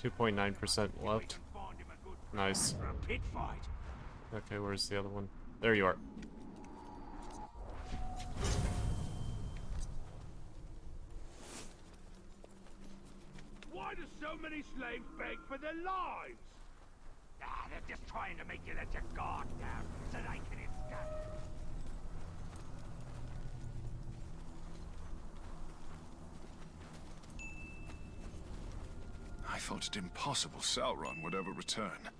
2.9% left. Nice. For a pit fight. Okay, where's the other one? There you are. Why do so many slaves beg for their lives? Ah, they're just trying to make you let your guard down so they can escape. I thought it impossible Sauron would ever return.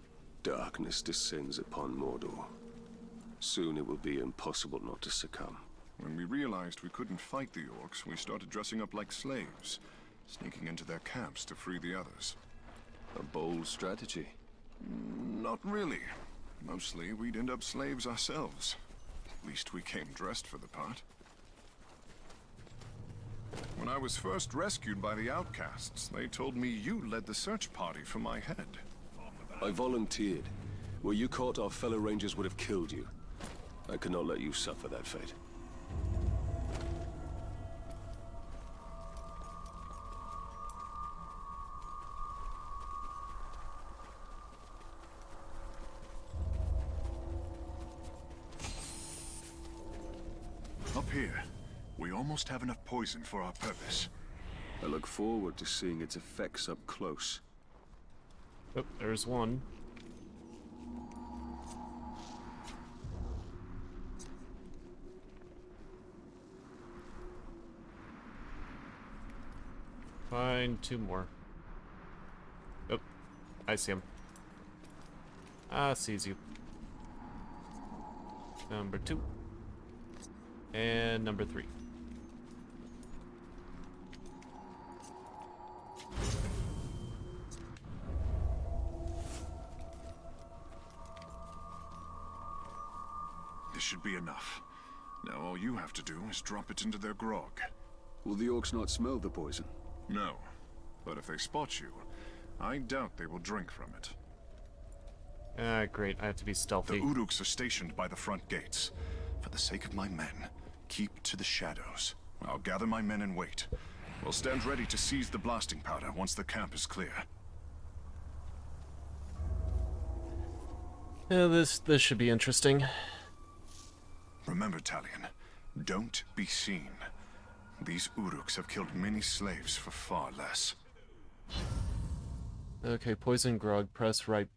Darkness descends upon Mordor. Soon it will be impossible not to succumb. When we realized we couldn't fight the orcs, we started dressing up like slaves, sneaking into their camps to free the others. A bold strategy. Not really. Mostly, we'd end up slaves ourselves. At least we came dressed for the part. When I was first rescued by the outcasts, they told me you led the search party for my head. I volunteered. Were you caught, our fellow rangers would have killed you. I could not let you suffer that fate. Up here, we almost have enough poison for our purpose. I look forward to seeing its effects up close. Oh, there's one. Find 2 more. Oh, I see him. Ah, sees you. Number 2. And number 3. This should be enough. Now all you have to do is drop it into their grog. Will the orcs not smell the poison? No. But if they spot you, I doubt they will drink from it. Ah, great. I have to be The stealthy. Uruks are stationed by the front gates. For the sake of my men, keep to the shadows. I'll gather my men and wait. We'll stand ready to seize the blasting powder once the camp is clear. Yeah, this should be interesting. Remember, Talion, don't be seen. These Uruks have killed many slaves for far less. Okay, poison grog. Press right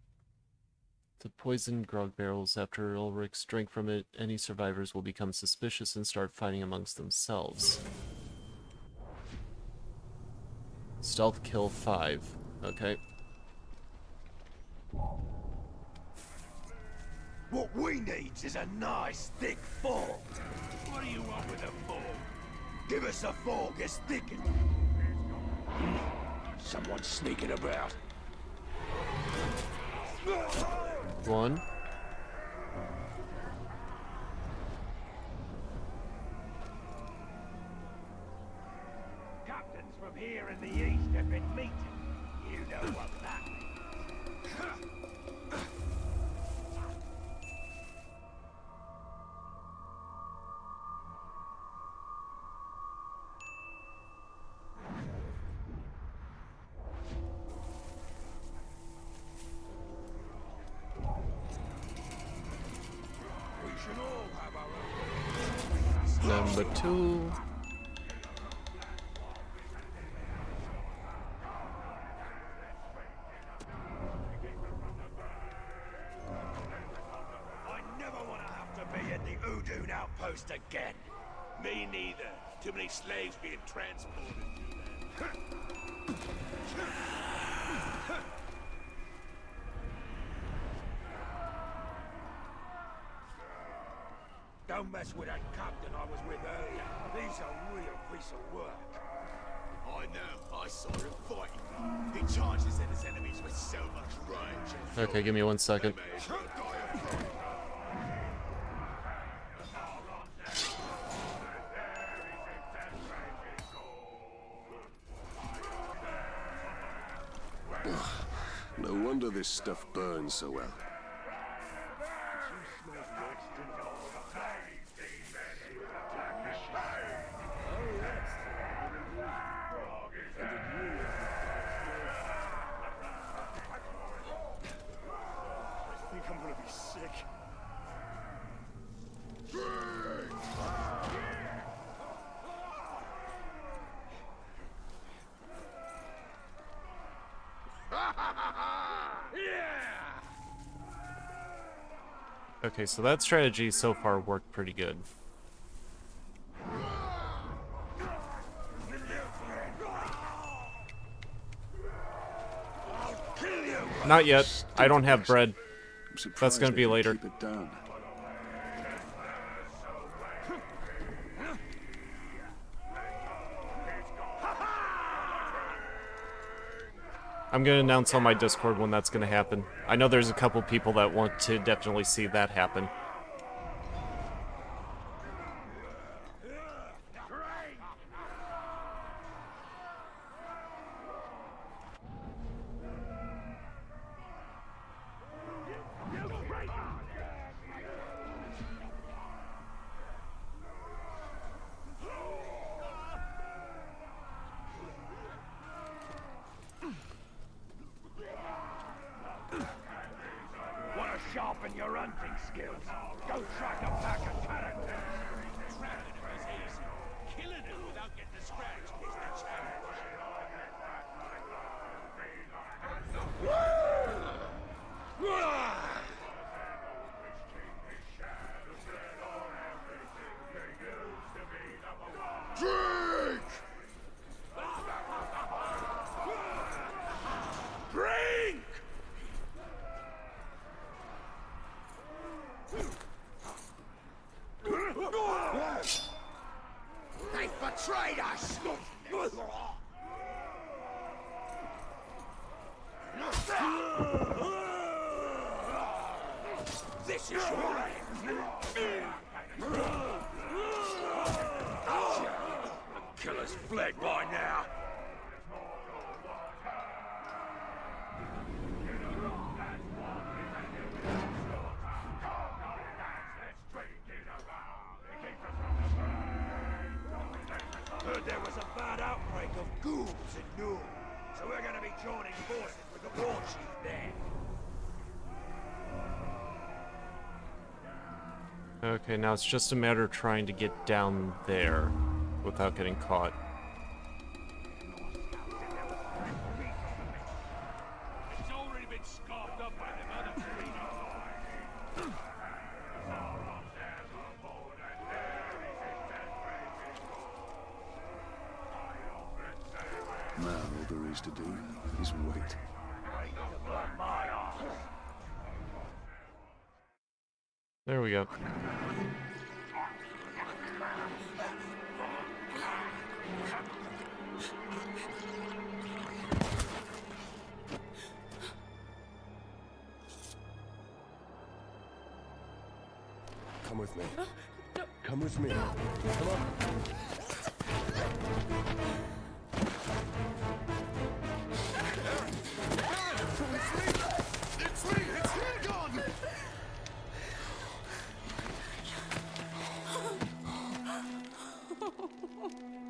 to poison grog barrels. After Ulrichs drink from it, any survivors will become suspicious and start fighting amongst themselves. Stealth kill 5. Okay. What we need is a nice, thick fork. What do you want with a fork? Give us a fork as thick as... Someone's sneaking about. 1. Captains from here in the east have been meeting. You know what that means. We should all have our own... Number 2. I never want to have to be at the Udun outpost racist again. Me neither. Too many slaves being transported through there. Don't mess with that captain I was with earlier. He's a real piece of work. I know. I saw him fighting. He charges at his enemies with so much rage and Okay, give me 1 second. they may as well die of fright. No wonder this stuff burns so well. I think I'm gonna be sick. Okay, so that strategy so far worked pretty good. Not yet. I don't have bread. That's gonna be later. Keep it down. I'm gonna announce on my Discord when that's gonna happen. I know there's a couple people that want to definitely see that happen. Want to sharpen your hunting skills? Go track a pack of characters. Trapping them is easy. Killing them without getting a scratch is the challenge. Drink! Drink! They betrayed us! This is your end. The killer's fled by now. Heard there was a bad outbreak of ghouls in Noor, so we're gonna be joining forces with the war chief there. Okay, now it's just a matter of trying to get down there without getting caught. It's already been scarfed up by them other three. Now all there is to do is wait. There we go. Come with me. Come with me. Come on.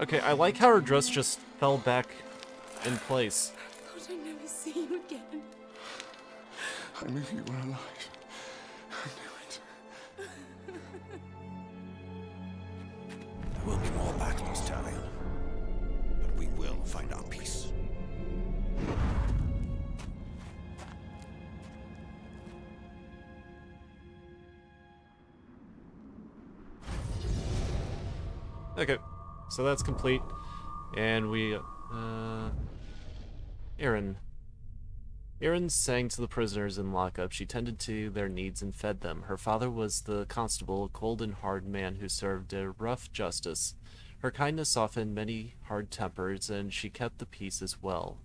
Okay, I like how her dress just fell back in place. Thought I'd never see you again. I knew you were alive. I knew it. There will be more battles, Talion, but we will find our peace. So that's complete. And we, Erin. Erin sang to the prisoners in lockup. She tended to their needs and fed them. Her father was the constable, a cold and hard man who served a rough justice. Her kindness softened many hard tempers, and she kept the peace as well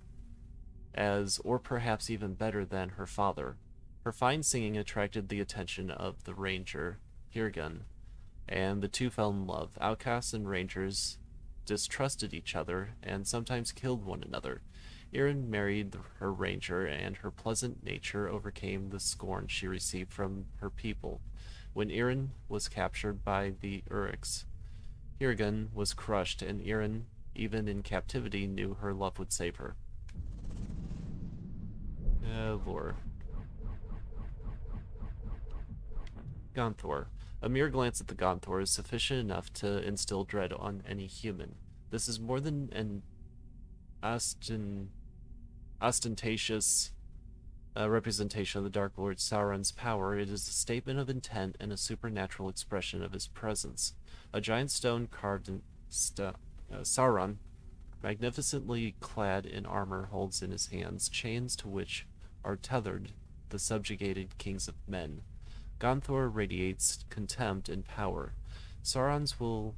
as, or perhaps even better than, her father. Her fine singing attracted the attention of the ranger, Hirgun, and the two fell in love. Outcasts and rangers distrusted each other and sometimes killed one another. Erin married her ranger, and her pleasant nature overcame the scorn she received from her people. When Erin was captured by the Uruks, Hirgun was crushed, and Erin, even in captivity, knew her love would save her. Lore. Gonthor. A mere glance at the Gonthor is sufficient enough to instill dread on any human. This is more than an ostentatious representation of the Dark Lord Sauron's power. It is a statement of intent and a supernatural expression of his presence. A giant stone carved in Sauron, magnificently clad in armor, holds in his hands chains to which are tethered the subjugated kings of men. Gonthor radiates contempt and power. Sauron's will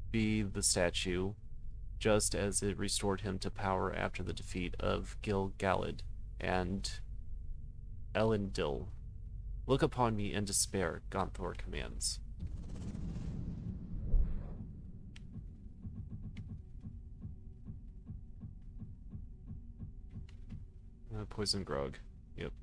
be the statue, just as it restored him to power after the defeat of Gil-galad and Elendil. Look upon me and despair, Gonthor commands. Poison grog. Yep.